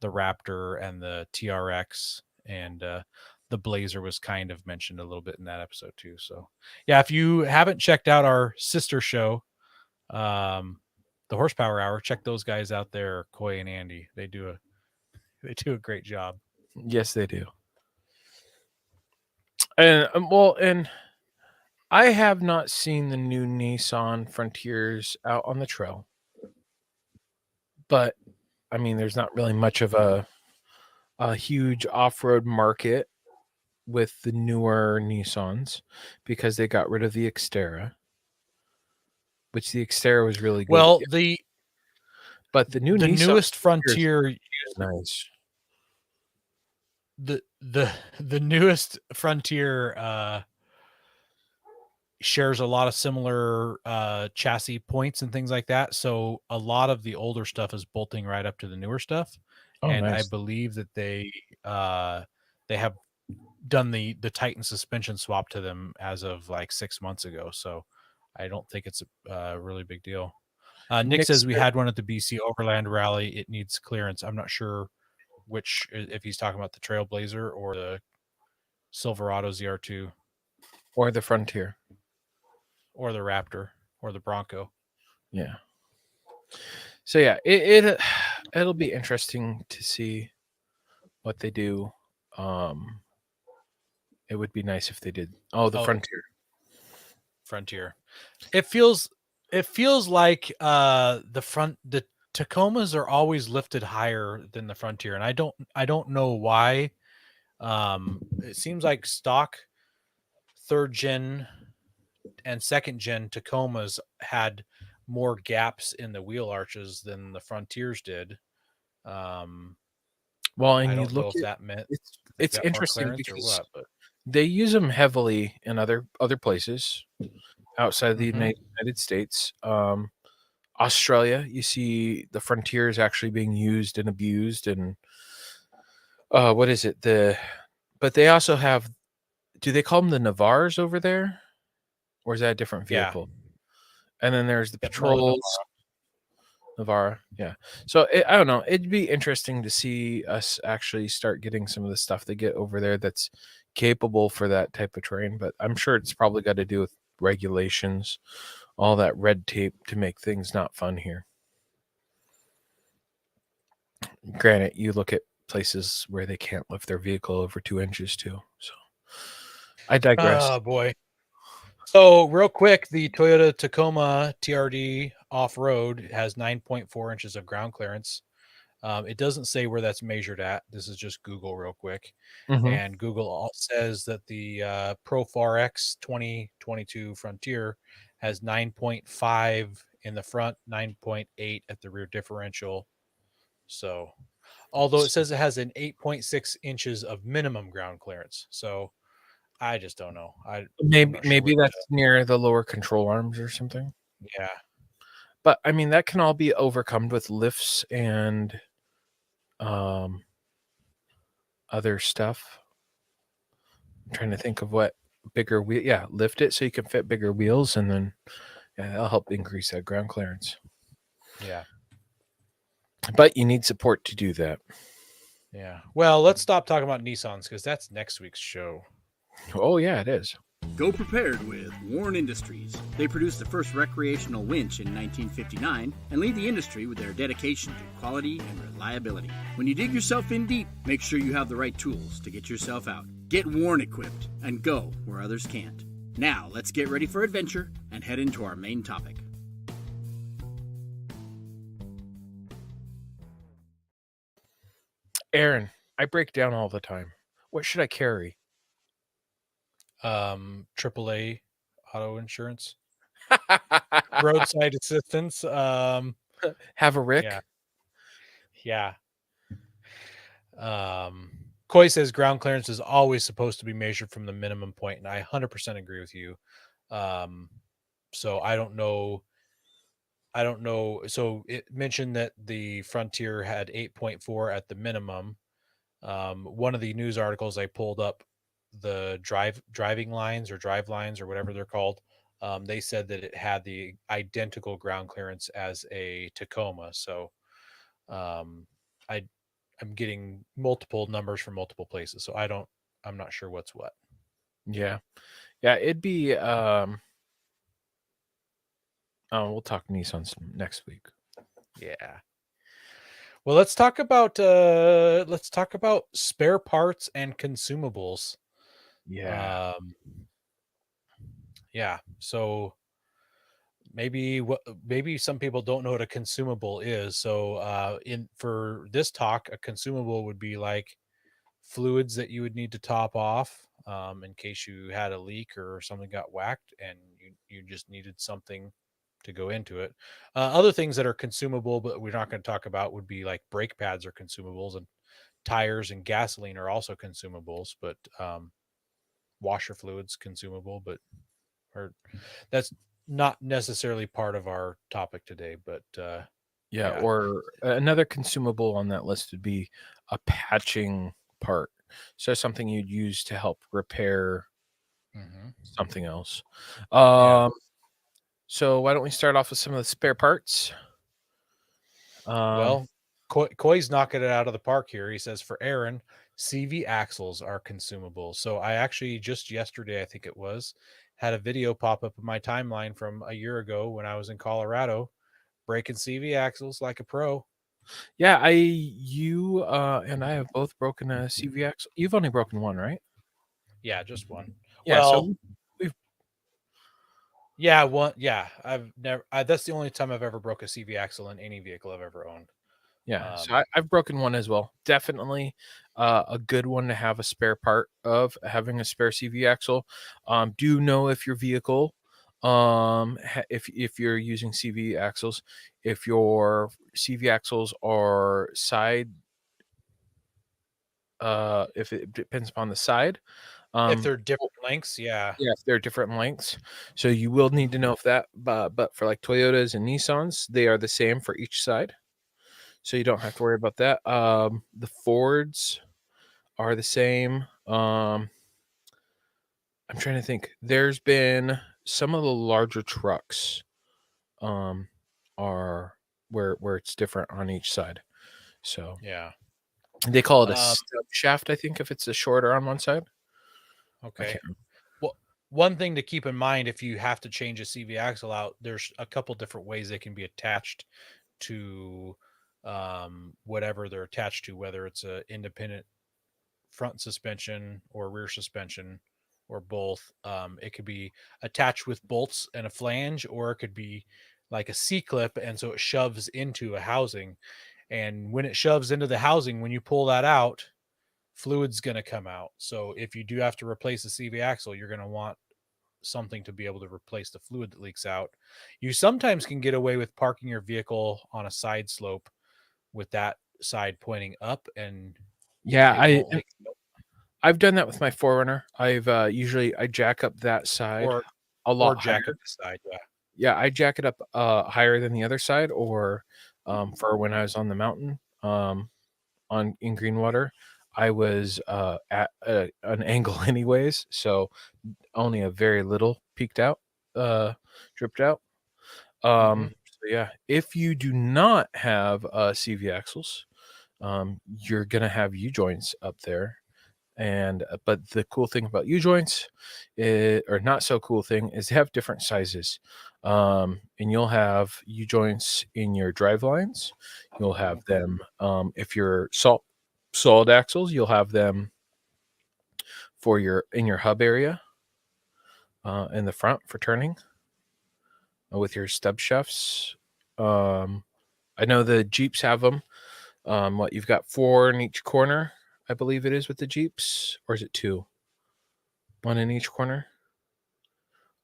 Raptor and the TRX, and the Blazer was kind of mentioned a little bit in that episode too. So yeah, if you haven't checked out our sister show, the Horsepower Hour, check those guys out there, Coy and Andy. They do a great job. Yes, they do. And and I have not seen the new Nissan Frontiers out on the trail, but I mean, there's not really much of a huge off-road market with the newer Nissans, because they got rid of the Xterra, which the Xterra was really good. Well, but the new the Nissan newest Frontier is nice. The newest Frontier shares a lot of similar chassis points and things like that. So a lot of the older stuff is bolting right up to the newer stuff. Oh, And nice. I believe that they have done the Titan suspension swap to them as of like 6 months ago. So I don't think it's a really big deal. Nick says we had one at the BC Overland Rally. It needs clearance. I'm not sure which, if he's talking about the Trailblazer or the Silverado ZR2 or the Frontier or the Raptor or the Bronco. Yeah. So yeah, it'll be interesting to see what they do. It would be nice if they did. Frontier. It feels like the Tacomas are always lifted higher than the Frontier, and I don't know why. It seems like stock 3rd gen and 2nd gen Tacomas had more gaps in the wheel arches than the Frontiers did. Well, and I you don't know look if at that meant it's got more interesting clearance or because what, but they use them heavily in other places outside of the United States. Australia, you see the Frontiers actually being used and abused, and what is it? But they also have. Do they call them the Navars over there, or is that a different vehicle? And then there's the Patrols. Navara, yeah. So I don't know. It'd be interesting to see us actually start getting some of the stuff they get over there that's capable for that type of terrain. But I'm sure it's probably got to do with regulations, all that red tape to make things not fun here. Granted, you look at places where they can't lift their vehicle over 2 inches too. So I digress. Oh boy. So real quick, the Toyota Tacoma TRD off-road has 9.4 inches of ground clearance. It doesn't say where that's measured at. This is just Google real quick. And Google says that the Pro 4X 2022 Frontier has 9.5 in the front, 9.8 at the rear differential. So although it says it has an 8.6 inches of minimum ground clearance. So I just don't know. Maybe that's near the lower control arms or something. Yeah. But I mean, that can all be overcome with lifts and other stuff. I'm trying to think of what bigger wheel. Yeah, lift it so you can fit bigger wheels, and then that'll help increase that ground clearance. Yeah. But you need support to do that. Yeah. Well, let's stop talking about Nissans because that's next week's show. Oh yeah, it is. Go prepared with Warren Industries. They produced the first recreational winch in 1959 and lead the industry with their dedication to quality and reliability. When you dig yourself in deep, make sure you have the right tools to get yourself out. Get Warren equipped and go where others can't. Now, let's get ready for adventure and head into our main topic. Aaron, I break down all the time. What should I carry? AAA auto insurance, roadside assistance. Have a Rick? Yeah. Coy says ground clearance is always supposed to be measured from the minimum point, and I 100% agree with you. So I don't know. So it mentioned that the Frontier had 8.4 at the minimum. One of the news articles I pulled up, the driving lines or drive lines or whatever they're called, they said that it had the identical ground clearance as a Tacoma. So I'm getting multiple numbers from multiple places. So I'm not sure what's what. Yeah. It'd be we'll talk Nissans next week. Yeah. Well, let's talk about spare parts and consumables. Yeah. Yeah. So maybe some people don't know what a consumable is. So for this talk, a consumable would be like fluids that you would need to top off in case you had a leak or something got whacked and you just needed something to go into it. Other things that are consumable, but we're not going to talk about, would be like brake pads are consumables, and tires and gasoline are also consumables, but washer fluids consumable, that's not necessarily part of our topic today. But yeah, or another consumable on that list would be a patching part. So something you'd use to help repair something else. So why don't we start off with some of the spare parts? Well, Coy's knocking it out of the park here. He says for Aaron, CV axles are consumable. So I actually just yesterday, I think it was, had a video pop up in my timeline from a year ago when I was in Colorado, breaking CV axles like a pro. Yeah, you and I have both broken a CV axle. You've only broken one, right? Yeah, just one. Yeah, well, yeah, one. Yeah, I've never. That's the only time I've ever broke a CV axle in any vehicle I've ever owned. Yeah, so I've broken one as well. Definitely a good one to have a spare part of, having a spare CV axle. Do know if your vehicle, if you're using CV axles, if your CV axles are side, if it depends upon the side. If they're different lengths, yeah. Yeah, if they're different lengths. So you will need to know if that, but for like Toyotas and Nissans, they are the same for each side. So you don't have to worry about that. The Fords are the same. I'm trying to think. There's been some of the larger trucks are where it's different on each side. So yeah, they call it a stub shaft, I think, if it's a shorter on one side. Okay. Well, one thing to keep in mind, if you have to change a CV axle out, there's a couple different ways they can be attached to whatever they're attached to, whether it's a independent front suspension or rear suspension or both. It could be attached with bolts and a flange, or it could be like a C-clip, and so it shoves into a housing. And when it shoves into the housing, when you pull that out, fluid's going to come out. So if you do have to replace the CV axle, you're going to want something to be able to replace the fluid that leaks out. You sometimes can get away with parking your vehicle on a side slope with that side pointing up, and I've done that with my 4Runner. I've usually I jack up that side a lot higher. Jack up the side, yeah, I jack it up higher than the other side, or for when I was on the mountain in Greenwater, I was at an angle anyways, so only a very little peeked out, dripped out. So yeah, if you do not have CV axles, you're gonna have U joints up there. And but the cool thing about U joints, or not so cool thing, is they have different sizes. And you'll have U joints in your drive lines. You'll have them if you're solid axles. You'll have them for in your hub area in the front for turning with your stub shafts. I know the Jeeps have them. What you've got 4 in each corner, I believe it is with the Jeeps, or is it 2? 1 in each corner.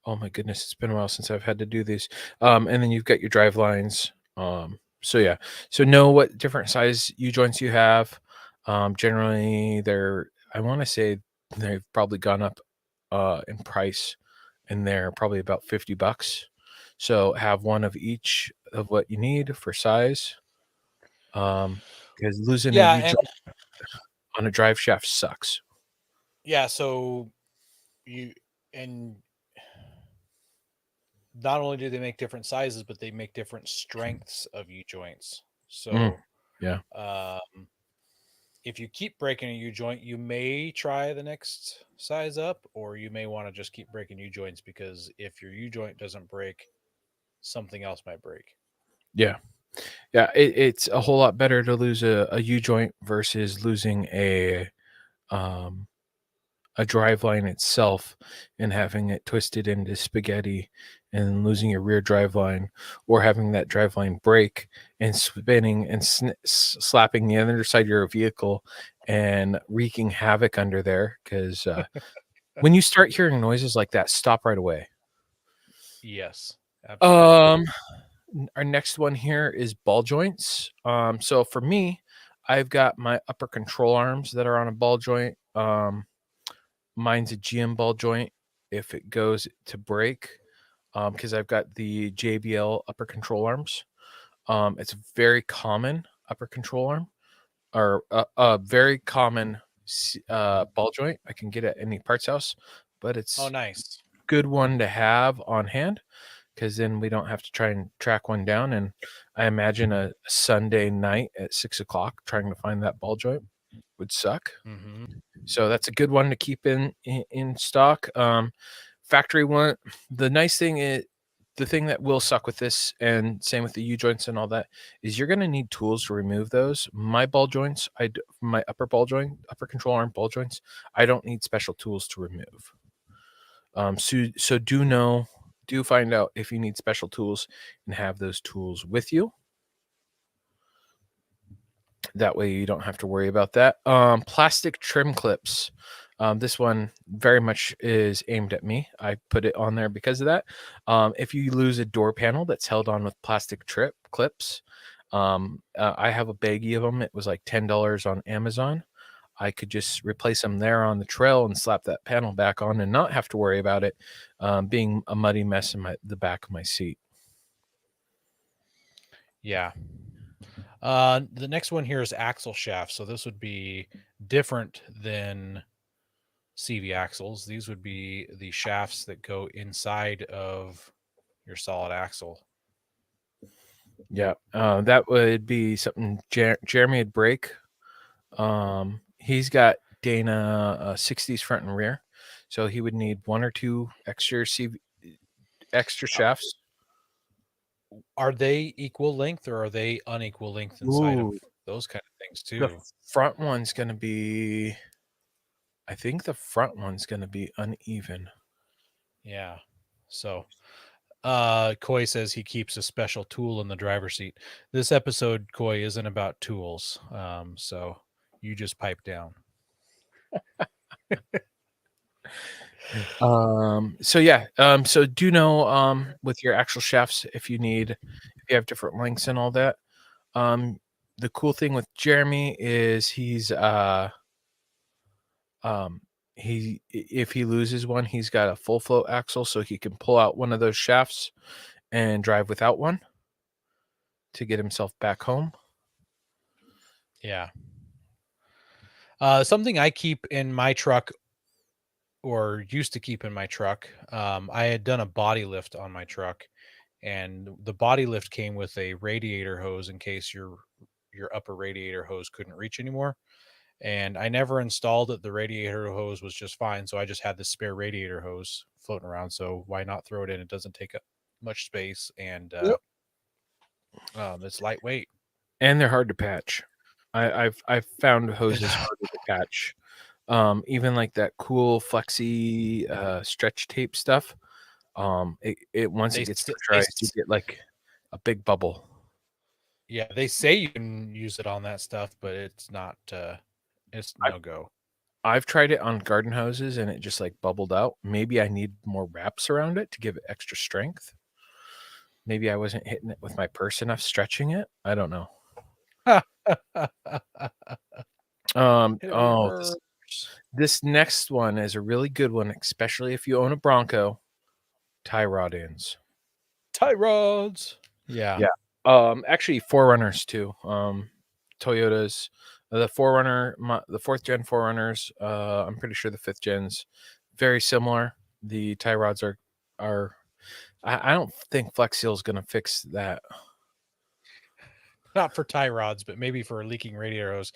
Oh my goodness, it's been a while since I've had to do these. And then you've got your drive lines. So yeah, so know what different size U joints you have. Generally, I want to say they've probably gone up in price, and they're probably about $50. So have one of each of what you need for size. Because losing a Yeah, U joint on a drive shaft sucks. yeah. So you and not only do they make different sizes, but they make different strengths of U joints. So Yeah. if you keep breaking a U joint, you may try the next size up, or you may want to just keep breaking U joints, because if your U joint doesn't break, something else might break. Yeah. Yeah. It's a whole lot better to lose a U joint versus losing a drive line itself and having it twisted into spaghetti and losing your rear drive line, or having that drive line break and spinning and slapping the other side of your vehicle and wreaking havoc under there. Because when you start hearing noises like that, stop right away. Yes, absolutely. Our next one here is ball joints. So for me, I've got my upper control arms that are on a ball joint. Mine's a GM ball joint if it goes to break, because I've got the JBL upper control arms. It's a very common upper control arm, or a very common ball joint. I can get at any parts house, but it's Oh, nice. good one to have on hand, because then we don't have to try and track one down. And I imagine a Sunday night at 6 o'clock trying to find that ball joint would suck. Mm-hmm. So that's a good one to keep in stock. Factory one. The nice thing is, the thing that will suck with this, and same with the U joints and all that, is you're going to need tools to remove those. My ball joints, my upper upper control arm ball joints, I don't need special tools to remove. So do find out if you need special tools and have those tools with you. That way you don't have to worry about that. Plastic trim clips. This one very much is aimed at me. I put it on there because of that. If you lose a door panel that's held on with plastic clips, I have a baggie of them. It was like $10 on Amazon. I could just replace them there on the trail and slap that panel back on and not have to worry about it being a muddy mess in the back of my seat. Yeah. The next one here is axle shafts. So this would be different than CV axles. These would be the shafts that go inside of your solid axle. Yeah, that would be something Jeremy would break. He's got Dana 60s front and rear, so he would need 1 or 2 extra shafts. Are they equal length, or are they unequal length inside of those kind of things too? The front one's going to be, I think the front one's going to be uneven. Yeah. So Coy says he keeps a special tool in the driver's seat. This episode, Coy, isn't about tools. So you just pipe down. So yeah, so do know with your actual shafts, if you have different lengths and all that. The cool thing with Jeremy is if he loses one, he's got a full float axle, so he can pull out one of those shafts and drive without one to get himself back home. Yeah. Something I keep in my truck, or used to keep in my truck. I had done a body lift on my truck, and the body lift came with a radiator hose in case your upper radiator hose couldn't reach anymore. And I never installed it. The radiator hose was just fine, so I just had the spare radiator hose floating around. So why not throw it in? It doesn't take up much space, and Yep. it's lightweight. And they're hard to patch. I've found hoses harder to patch. Even like that cool flexi stretch tape stuff. It once They it gets s- they pressurized, you s- get like a big bubble. yeah, they say you can use it on that stuff, but it's not. It's no go. I've tried it on garden hoses and it just like bubbled out. Maybe I need more wraps around it to give it extra strength. Maybe I wasn't hitting it with my purse enough, stretching it. I don't know. Hit it with your Oh, purse. this next one is a really good one, especially if you own a Bronco. Tie rod ends. Tie rods. Yeah. Yeah. Actually, Forerunners too. Toyotas, the Forerunner, the 4th gen Forerunners. I'm pretty sure the 5th gens, very similar. The tie rods are. I don't think Flex Seal is going to fix that. Not for tie rods, but maybe for a leaking radiator hose.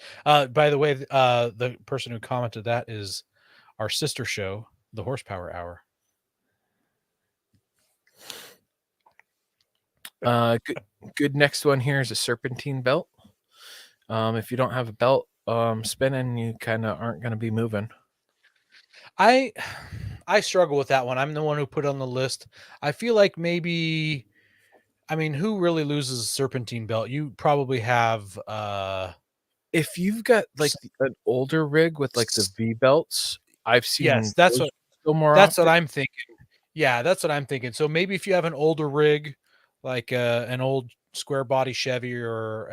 By the way, the person who commented that is our sister show, the Horsepower Hour. Good. Next one here is a Serpentine Belt. If you don't have a belt spinning, you kind of aren't going to be moving. I struggle with that one. I'm the one who put it on the list. I feel like maybe, I mean, who really loses a serpentine belt? You probably have If you've got like an older rig with like the V belts, I've seen yes, that's those what go more that's often. what I'm thinking. Yeah, that's what I'm thinking. So maybe if you have an older rig, like an old square body Chevy or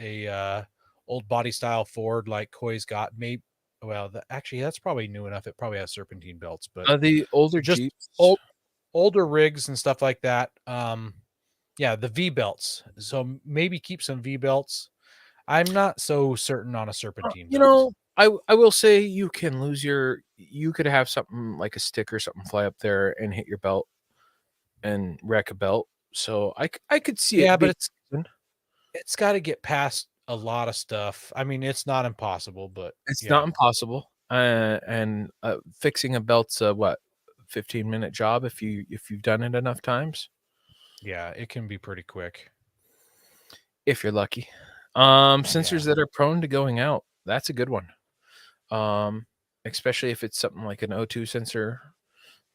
a old body style Ford like Coy's got, maybe. Well, actually, that's probably new enough. It probably has serpentine belts, but The older just Jeeps, older rigs and stuff like that. Yeah, the V belts. So maybe keep some V belts. I'm not so certain on a serpentine you belt. know, I will say you can lose you could have something like a stick or something fly up there and hit your belt and wreck a belt. So I could see Yeah, it but being. it's got to get past a lot of stuff. I mean, it's not impossible, but It's yeah, not impossible. And fixing a belt's a 15-minute job if you've done it enough times, yeah, it can be pretty quick. if you're lucky. Sensors that are prone to going out, that's a good one. Especially if it's something like an O2 sensor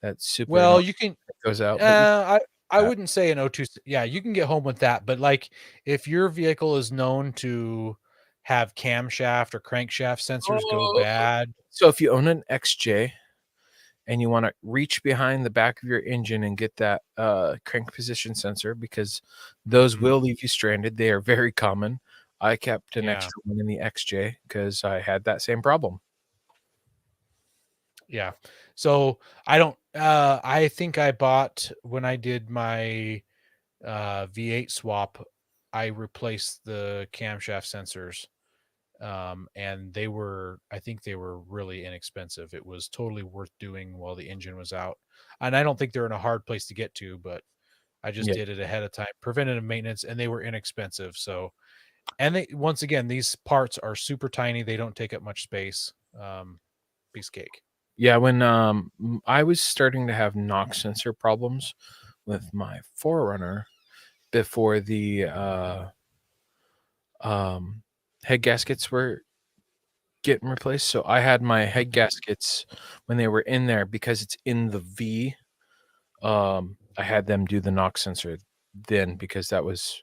that's super Well, annoying you can. that goes out. But I wouldn't say an O2. Yeah, you can get home with that, but like if your vehicle is known to have camshaft or crankshaft sensors go bad, so if you own an XJ and you want to reach behind the back of your engine and get that crank position sensor, because those Mhm. will leave you stranded. They are very common. I kept an Yeah. extra one in the XJ because I had that same problem. Yeah. So I don't. I think I bought when I did my V8 swap. I replaced the camshaft sensors, and I think they were really inexpensive. It was totally worth doing while the engine was out, and I don't think they're in a hard place to get to, but I just Yeah. did it ahead of time, preventative maintenance, and they were inexpensive. So, and they, once again, these parts are super tiny. They don't take up much space. Piece of cake. Yeah, when I was starting to have knock sensor problems with my Forerunner before the head gaskets were getting replaced. So I had my head gaskets when they were in there, because it's in the V. I had them do the knock sensor then, because that was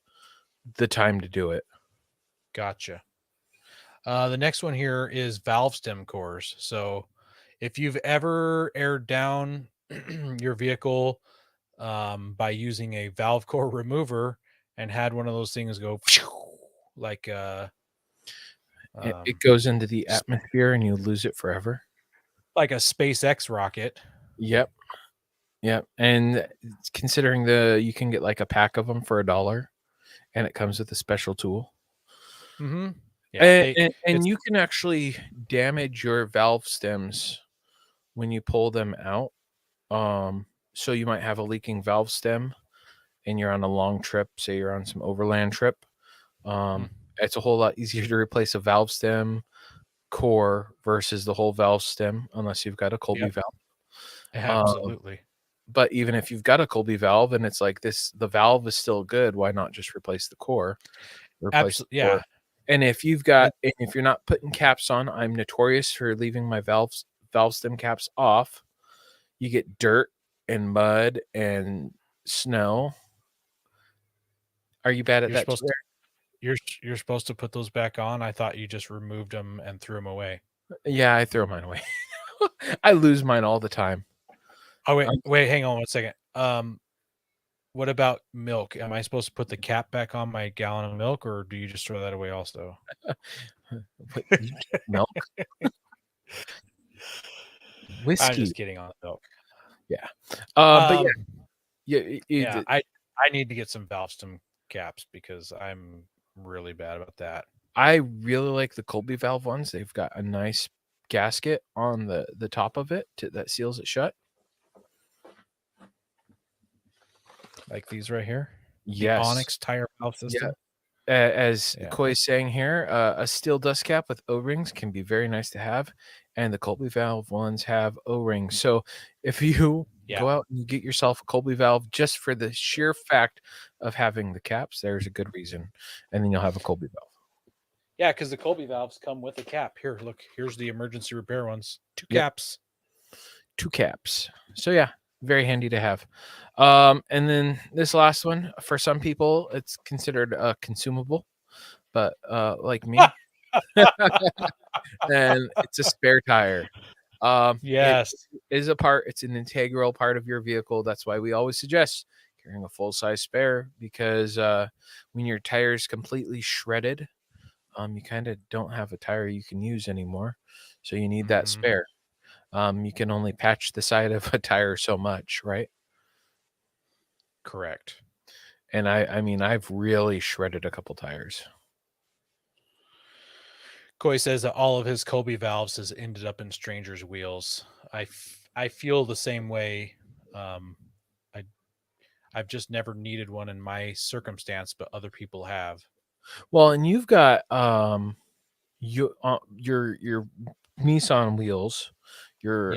the time to do it. Gotcha. The next one here is valve stem cores. So if you've ever aired down your vehicle by using a valve core remover and had one of those things go like It goes into the atmosphere and you lose it forever. like a SpaceX rocket. Yep. And considering you can get like a pack of them for $1 and it comes with a special tool. Mm-hmm. Yeah, and it's you can actually damage your valve stems when you pull them out. So you might have a leaking valve stem and you're on a long trip, say you're on some overland trip. Mm. It's a whole lot easier to replace a valve stem core versus the whole valve stem, unless you've got a Colby Yep. valve. Absolutely. But even if you've got a Colby valve and it's like this, the valve is still good, why not just replace the core? Replace the Absolutely. Yeah. core. And if you're not putting caps on, I'm notorious for leaving my valve stem caps off. You get dirt and mud and snow. Are you bad at You're that supposed too? to you're supposed to put those back on. I thought you just removed them and threw them away. Yeah, I throw mine away. I lose mine all the time. Oh wait, hang on one second. What about milk? Am I supposed to put the cap back on my gallon of milk, or do you just throw that away also? What, you drink milk? I'm Whiskey. just kidding on the milk. Yeah. But Um, yeah, I need to get some valve stem caps because I'm really bad about that. I really like the Colby valve ones. They've got a nice gasket on the top of it that seals it shut. Like these right here. Yes. The Onyx tire valve system. As Yeah. Coy is saying here, a steel dust cap with O-rings can be very nice to have, and the Colby valve ones have O-rings. So if you go out and you get yourself a Colby valve just for the sheer fact of having the caps, there's a good reason, and then you'll have a Colby valve. Yeah, because the Colby valves come with a cap. Here, look, here's the emergency repair ones. 2 Yep. caps. 2 caps. So yeah, very handy to have. And then this last one, for some people, it's considered a consumable, but like me, and it's a spare tire. Yes. It is it's an integral part of your vehicle. That's why we always suggest carrying a full-size spare, because when your tire's completely shredded, you kind of don't have a tire you can use anymore. So you need that spare. You can only patch the side of a tire so much, right? Correct. And I mean, I've really shredded a couple tires. Coy says that all of his Colby valves has ended up in strangers' wheels. I feel the same way. I've just never needed one in my circumstance, but other people have. Well, and you've got your Nissan wheels, your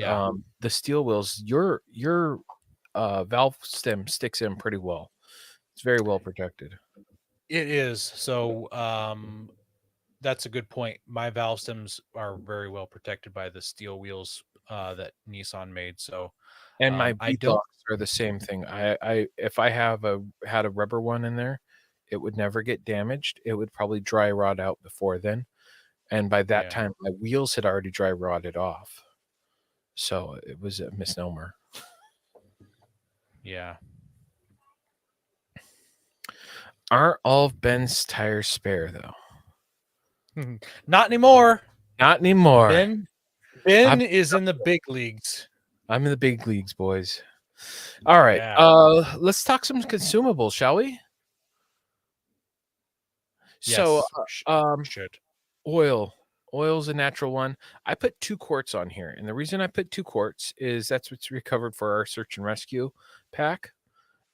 the steel wheels. Your valve stem sticks in pretty well. It's very well protected. It is. So that's a good point. My valve stems are very well protected by the steel wheels that Nissan made. So And my I bead don't. locks are the same thing. I if I had a rubber one in there, it would never get damaged. It would probably dry rot out before then. And by that time, my wheels had already dry rotted off. So it was a misnomer. Yeah. Aren't all of Ben's tires spare, though? Not anymore. Not anymore. Ben is in the big leagues. I'm in the big leagues, boys. All right. Yeah. Let's talk some consumables, shall we? Yes, So, should. Oil's a natural one. I put 2 quarts on here, and the reason I put 2 quarts is that's what's recovered for our search and rescue pack.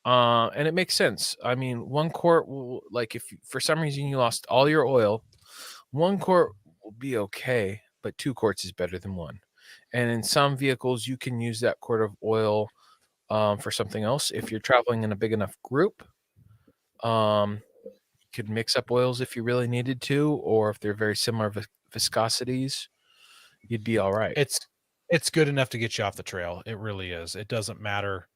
And it makes sense. I mean, 1 quart will, like, if for some reason you lost all your oil, 1 quart will be okay, but 2 quarts is better than 1. And in some vehicles, you can use that quart of oil for something else. If you're traveling in a big enough group, you could mix up oils if you really needed to, or if they're very similar viscosities, you'd be all right. It's good enough to get you off the trail. It really is. It doesn't matter.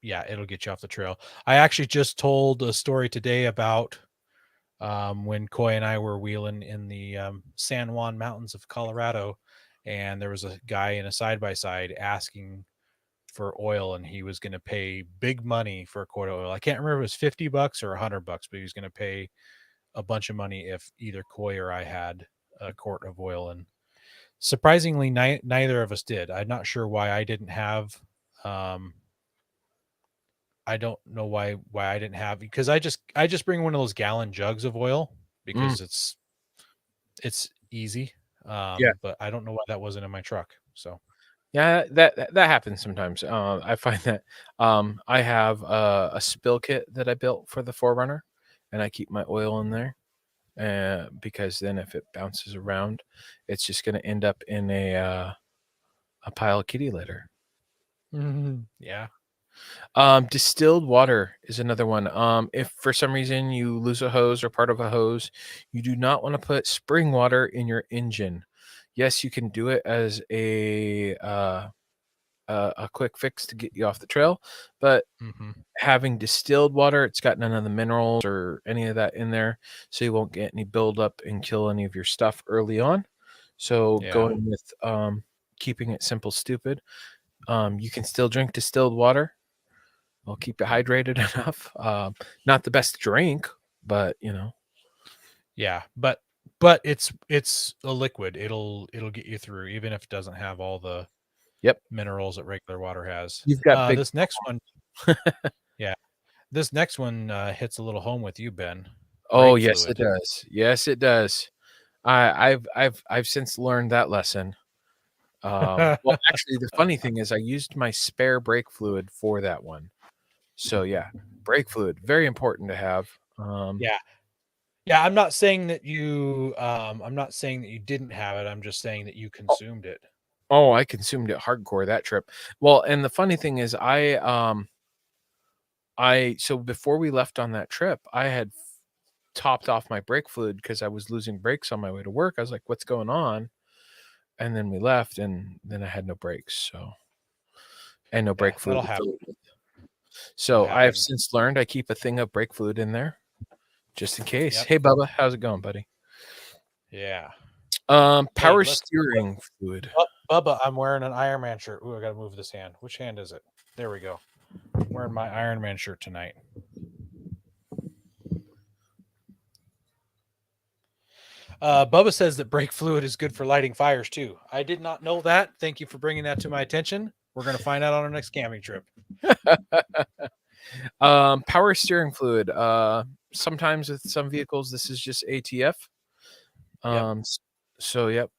Yeah, it'll get you off the trail. I actually just told a story today about when Coy and I were wheeling in the San Juan Mountains of Colorado, and there was a guy in a side-by-side asking for oil, and he was going to pay big money for a quart of oil. I can't remember if it was $50 or $100, but he was going to pay a bunch of money if either Coy or I had a quart of oil. And surprisingly, neither of us did. I'm not sure why I didn't have. I don't know why I didn't have, because I just bring one of those gallon jugs of oil because it's it's easy. Yeah. But I don't know why that wasn't in my truck. So Yeah, that happens sometimes. I find that I have a spill kit that I built for the Forerunner, and I keep my oil in there, because then if it bounces around, it's just going to end up in a pile of kitty litter. yeah. Distilled water is another one. If for some reason you lose a hose or part of a hose, you do not want to put spring water in your engine. Yes, you can do it as a quick fix to get you off the trail, but Mm-hmm. having distilled water, it's got none of the minerals or any of that in there, so you won't get any buildup and kill any of your stuff early on. So Yeah. going with keeping it simple, stupid. You can still drink distilled water. I'll keep you hydrated enough. Not the best drink, but Yeah. But it's a liquid. It'll get you through, even if it doesn't have all the Yep. minerals that regular water has. You've got big. This next one, yeah. This next one hits a little home with you, Ben. Oh, Brake yes, it fluid. does. Yes, it does. I've since learned that lesson. Well, actually, the funny thing is, I used my spare brake fluid for that one. So yeah, brake fluid, very important to have. Yeah. Yeah, I'm not saying that you didn't have it. I'm just saying that you consumed it. Oh, I consumed it hardcore that trip. Well, and the funny thing is, so before we left on that trip, I had topped off my brake fluid because I was losing brakes on my way to work. I was like, "What's going on?" And then we left, and then I had no brakes, and no brake fluid That'll to fill happen. it with. So That'll I have happen. since learned I keep a thing of brake fluid in there just in case. Yep. Hey, Bubba, how's it going, buddy? Yeah. Power let's- steering fluid. Oh, Bubba, I'm wearing an Iron Man shirt. Ooh, I gotta move this hand. Which hand is it? There we go. I'm wearing my Iron Man shirt tonight. Bubba says that brake fluid is good for lighting fires too. I did not know that. Thank you for bringing that to my attention. We're going to find out on our next camping trip. Power steering fluid. Sometimes with some vehicles, this is just ATF. Yep. So yep.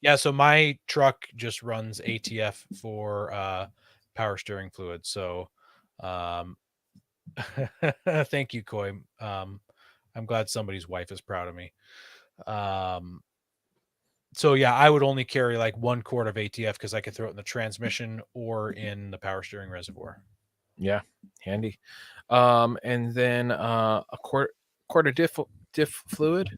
Yeah, so my truck just runs ATF for power steering fluid. So thank you, Coy. I'm glad somebody's wife is proud of me. So yeah, I would only carry like 1 quart of ATF because I could throw it in the transmission or in the power steering reservoir. Yeah, handy. And then a quart of diff fluid,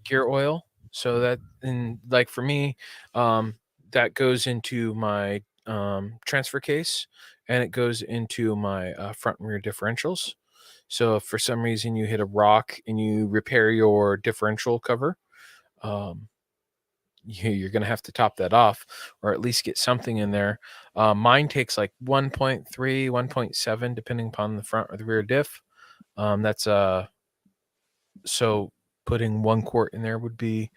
gear oil. So that, and like for me, that goes into my transfer case, and it goes into my front and rear differentials. So if for some reason you hit a rock and you repair your differential cover, you're going to have to top that off, or at least get something in there. Mine takes like 1.3, 1.7, depending upon the front or the rear diff. That's so putting 1 quart in there would be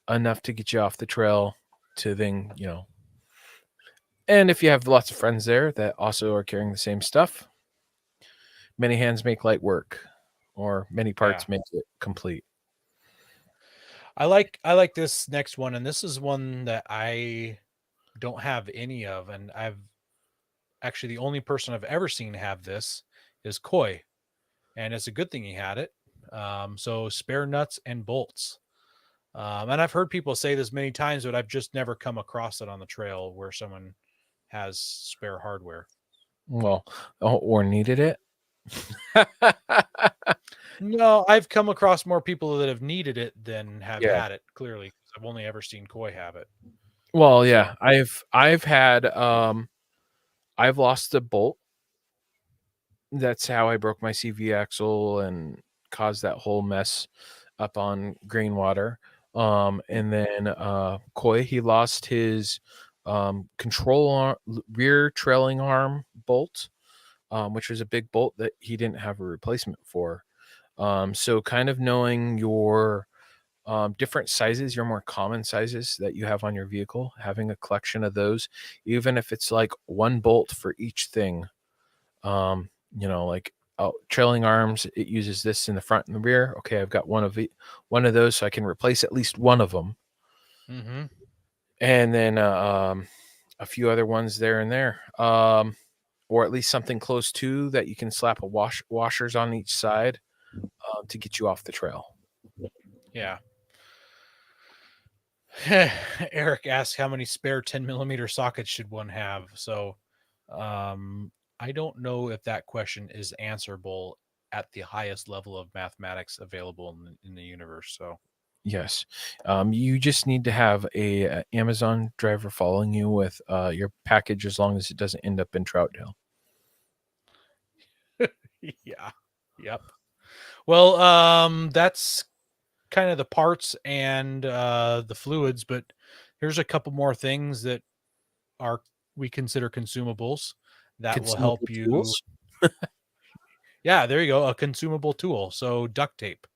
enough to get you off the trail to then, and if you have lots of friends there that also are carrying the same stuff, many hands make light work, or many parts make it complete. I like this next one, and this is one that I don't have any of, and I've actually the only person I've ever seen have this is Coy, and it's a good thing he had it. So spare nuts and bolts. And I've heard people say this many times, but I've just never come across it on the trail where someone has spare hardware. Well, or needed it. No, I've come across more people that have needed it than have Yeah. had it. Clearly, I've only ever seen Coy have it. Well, yeah, I've had I've lost a bolt. That's how I broke my CV axle and caused that whole mess up on Greenwater. And then Coy, he lost his rear trailing arm bolt, which was a big bolt that he didn't have a replacement for. So kind of knowing your different sizes, your more common sizes that you have on your vehicle, having a collection of those, even if it's like 1 bolt for each thing, like trailing arms, it uses this in the front and the rear. Okay, I've got one of those, so I can replace at least one of them. Mm-hmm. And then a few other ones there and there, or at least something close to that you can slap a washers on each side to get you off the trail. Yeah. Eric asked how many spare 10mm sockets should one have. So I don't know if that question is answerable at the highest level of mathematics available in the universe. So Yes, you just need to have a Amazon driver following you with your package, as long as it doesn't end up in Troutdale. yeah. Yep. Well, that's kind of the parts and the fluids, but here's a couple more things that we consider consumables that will Consumable help you. tools. Yeah, there you go. A consumable tool. So duct tape.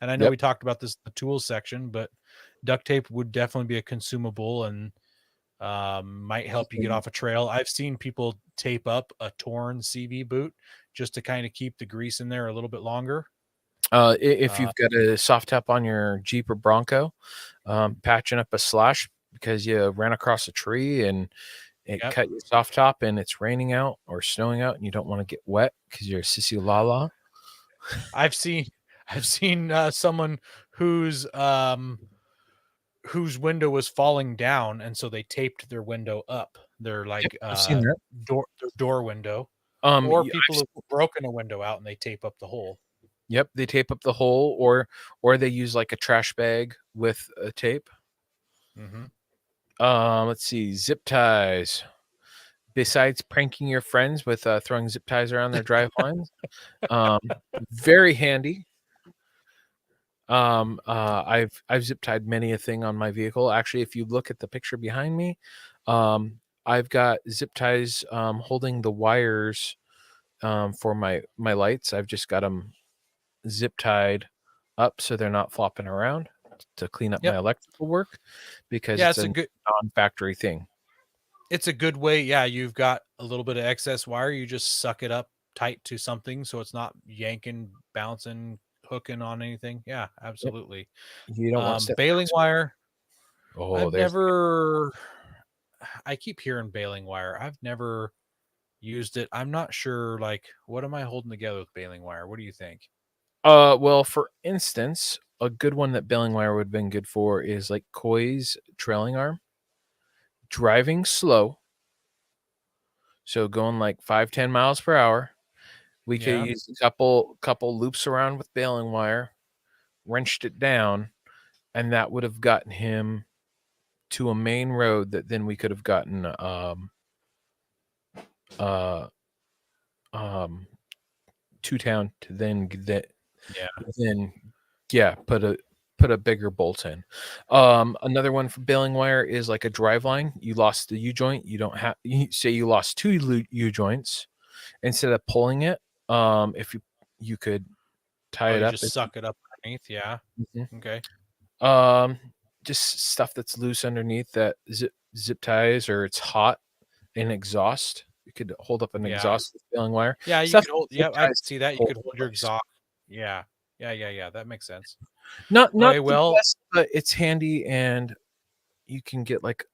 And I know Yep. we talked about this in the tools section, but duct tape would definitely be a consumable and might help you get off a trail. I've seen people tape up a torn CV boot just to kind of keep the grease in there a little bit longer. If you've got a soft top on your Jeep or Bronco, patching up a slash because you ran across a tree and it Yep. cut your soft top and it's raining out or snowing out and you don't want to get wet because you're a sissy lala. I've seen someone whose window was falling down, and so they taped their window up. They're like I've seen that. door window. Um, Or y- people who've broken a window out and they tape up the hole. Yep, they tape up the hole, or they use like a trash bag with a tape. Mm-hmm. Let's see, zip ties. Besides pranking your friends with throwing zip ties around their drive lines, very handy. I've zip tied many a thing on my vehicle. Actually, if you look at the picture behind me, I've got zip ties holding the wires for my lights. I've just got them zip tied up so they're not flopping around to clean up my electrical work, because it's a good non-factory thing. It's a good way. Yeah, you've got a little bit of excess wire. You just suck it up tight to something so it's not yanking, bouncing, hooking on anything. Yeah, absolutely. Yep. You don't want baling wire. Oh, I keep hearing baling wire. I've never used it. I'm not sure. Like, what am I holding together with baling wire? What do you think? Well, for instance, a good one that baling wire would have been good for is like Koi's trailing arm. Driving slow, so going like 5-10 miles per hour. We could use a couple loops around with baling wire, wrenched it down, and that would have gotten him to a main road that then we could have gotten to town to then put a bigger bolt in. Another one for baling wire is like a drive line. You lost the U-joint. You don't have, say you lost 2 U-joints. Instead of pulling it, if you could tie it up, just suck it up underneath. Yeah. Mm-hmm. Okay. Just stuff that's loose underneath that zip ties, or it's hot in exhaust. You could hold up an exhaust with baling wire. Yeah, you could hold. Yeah, I can see that. You could hold your exhaust. Yeah. That makes sense. Not okay, the best, but it's handy, and you can get like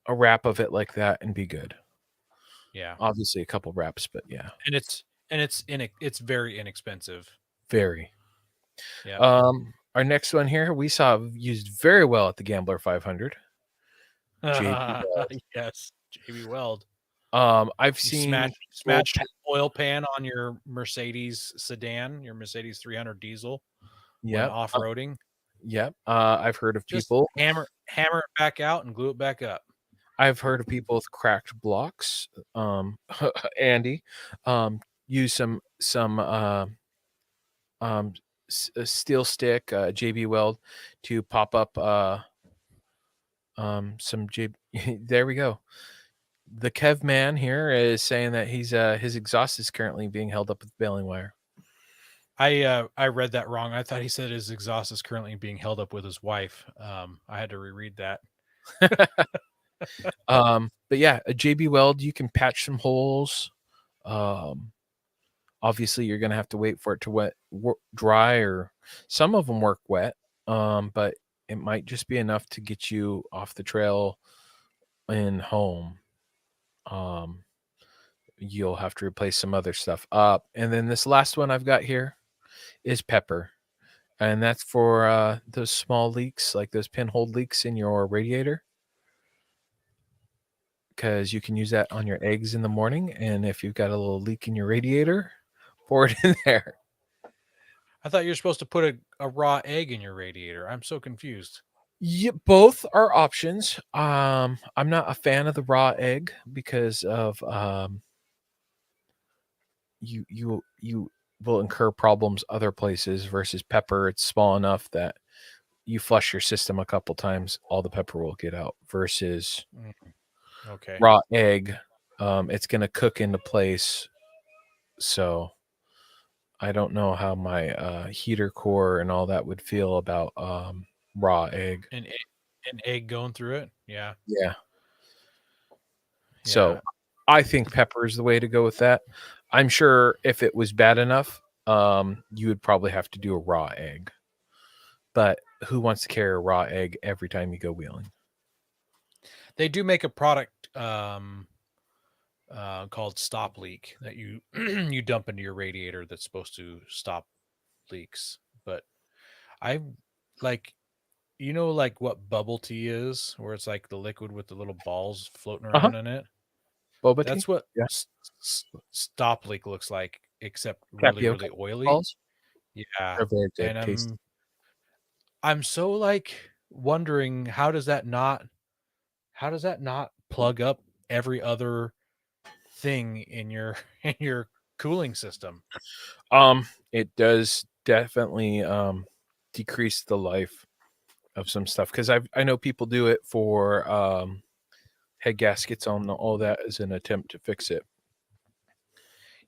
a wrap of it like that and be good. Yeah, obviously a couple wraps, but yeah, and it's very inexpensive. Very. Yeah. Our next one here we saw used very well at the Gambler 500. Yes, JB Weld. I've seen smash oil pan on your Mercedes sedan, your Mercedes 300 diesel. Yeah, off-roading. Yep. I've heard of people hammer it back out and glue it back up. I've heard of people with cracked blocks. Andy, use some a steel stick, JB Weld, to pop up some there we go. The Kev man here is saying that he's his exhaust is currently being held up with baling wire. I read that wrong. I thought he said his exhaust is currently being held up with his wife. I had to reread that. But yeah, a JB Weld, you can patch some holes on Obviously, you're going to have to wait for it to dry, or some of them work wet, but it might just be enough to get you off the trail and home. You'll have to replace some other stuff up. And then this last one I've got here is pepper. And that's for those small leaks, like those pinhole leaks in your radiator. Because you can use that on your eggs in the morning. And if you've got a little leak in your radiator, pour it in there. I thought you were supposed to put a raw egg in your radiator. I'm so confused. Yeah, both are options. I'm not a fan of the raw egg because of you will incur problems other places versus pepper. It's small enough that you flush your system a couple times, all the pepper will get out, versus Okay. raw egg. It's going to cook into place. So I don't know how my heater core and all that would feel about raw egg. An egg going through it. Yeah. Yeah. So I think pepper is the way to go with that. I'm sure if it was bad enough, you would probably have to do a raw egg. But who wants to carry a raw egg every time you go wheeling? They do make a product called Stop Leak that you you dump into your radiator that's supposed to stop leaks. But I like, like what bubble tea is, where it's like the liquid with the little balls floating around in it. Boba tea? That's what Yeah. Stop Leak looks like, except really, Tapioca really oily. balls? Yeah. They're very good. And Tasty. I'm so like wondering, how does that not plug up every other thing in your cooling system? It does definitely decrease the life of some stuff, because I know people do it for head gaskets on all that as an attempt to fix it.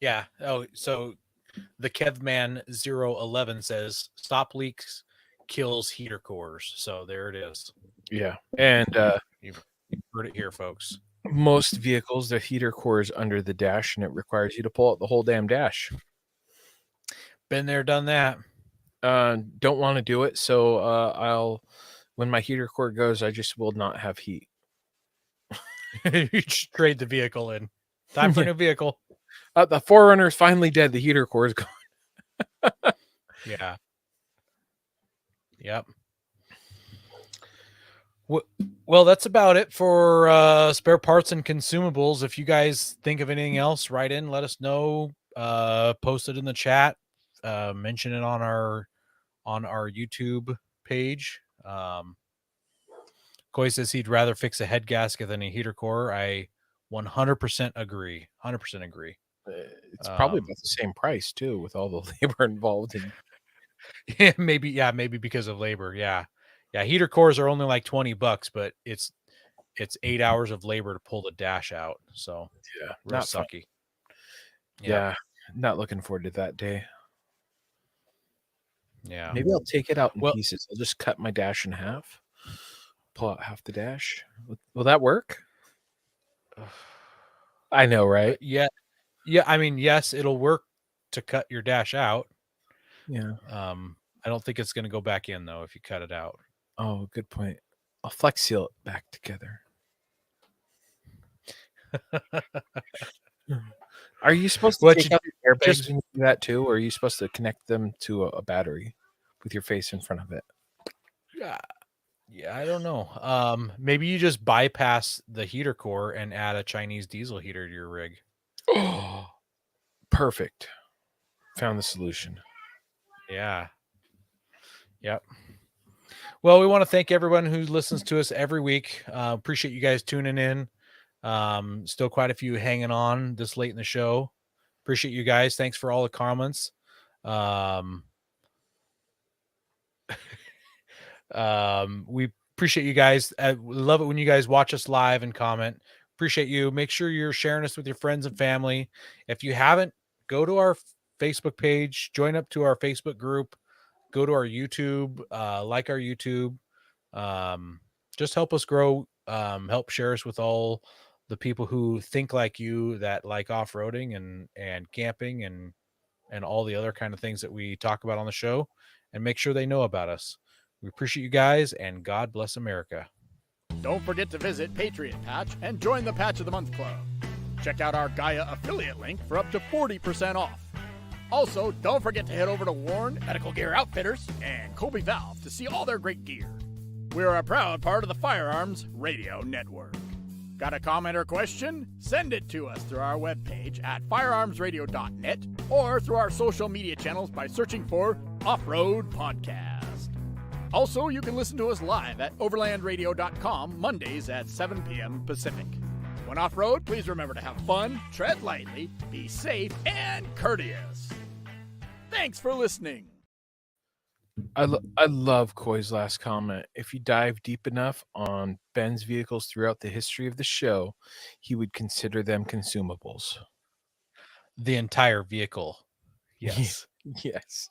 Yeah. Oh, so the Kevman 011 says Stop Leaks kills heater cores. So there it is. Yeah. And You've heard it here, folks. most vehicles, the heater core is under the dash, and it requires you to pull out the whole damn dash. Been there, done that. Don't want to do it. So when my heater core goes, I just will not have heat. You just trade the vehicle in. Time for a new vehicle. The Forerunner is finally dead. The heater core is gone. Yeah. Yep. Well, that's about it for spare parts and consumables. If you guys think of anything else, write in, let us know. Post it in the chat. Mention it on our YouTube page. Coy says he'd rather fix a head gasket than a heater core. I 100% agree. 100% agree. It's probably about the same price too, with all the labor involved. Yeah, maybe because of labor. Yeah. Heater cores are only like $20, but it's 8 hours of labor to pull the dash out. So yeah, real not sucky. Yeah, not looking forward to that day. Yeah. Maybe I'll take it out in pieces. I'll just cut my dash in half, pull out half the dash. Will that work? I know, right? Yeah. I mean, yes, it'll work to cut your dash out. Yeah. I don't think it's going to go back in though if you cut it out. Oh, good point. I'll flex seal it back together. Are you supposed to take out the airbags when you do that too, or are you supposed to connect them to a battery with your face in front of it? Yeah, I don't know. Maybe you just bypass the heater core and add a Chinese diesel heater to your rig. Oh, perfect. Found the solution. Yeah. Yep. Well, we want to thank everyone who listens to us every week. Appreciate you guys tuning in. Still quite a few hanging on this late in the show. Appreciate you guys. Thanks for all the comments. We appreciate you guys. We love it when you guys watch us live and comment. Appreciate you. Make sure you're sharing us with your friends and family. If you haven't, go to our Facebook page, join up to our Facebook group, go to our YouTube, like our YouTube. Just help us grow. Help share us with all the people who think like you, that like off-roading and camping and and all the other kind of things that we talk about on the show, and make sure they know about us. We appreciate you guys, and God bless America. Don't forget to visit Patriot Patch and join the Patch of the Month Club. Check out our Gaia affiliate link for up to 40% off. Also, don't forget to head over to Warren Medical Gear Outfitters and Colby Valve to see all their great gear. We're a proud part of the Firearms Radio Network. Got a comment or question? Send it to us through our webpage at firearmsradio.net or through our social media channels by searching for Off-Road Podcast. Also, you can listen to us live at overlandradio.com Mondays at 7 p.m. Pacific. When off-road, please remember to have fun, tread lightly, be safe, and courteous. Thanks for listening. I love Coy's last comment. If you dive deep enough on Ben's vehicles throughout the history of the show, he would consider them consumables. The entire vehicle. Yes. Yes.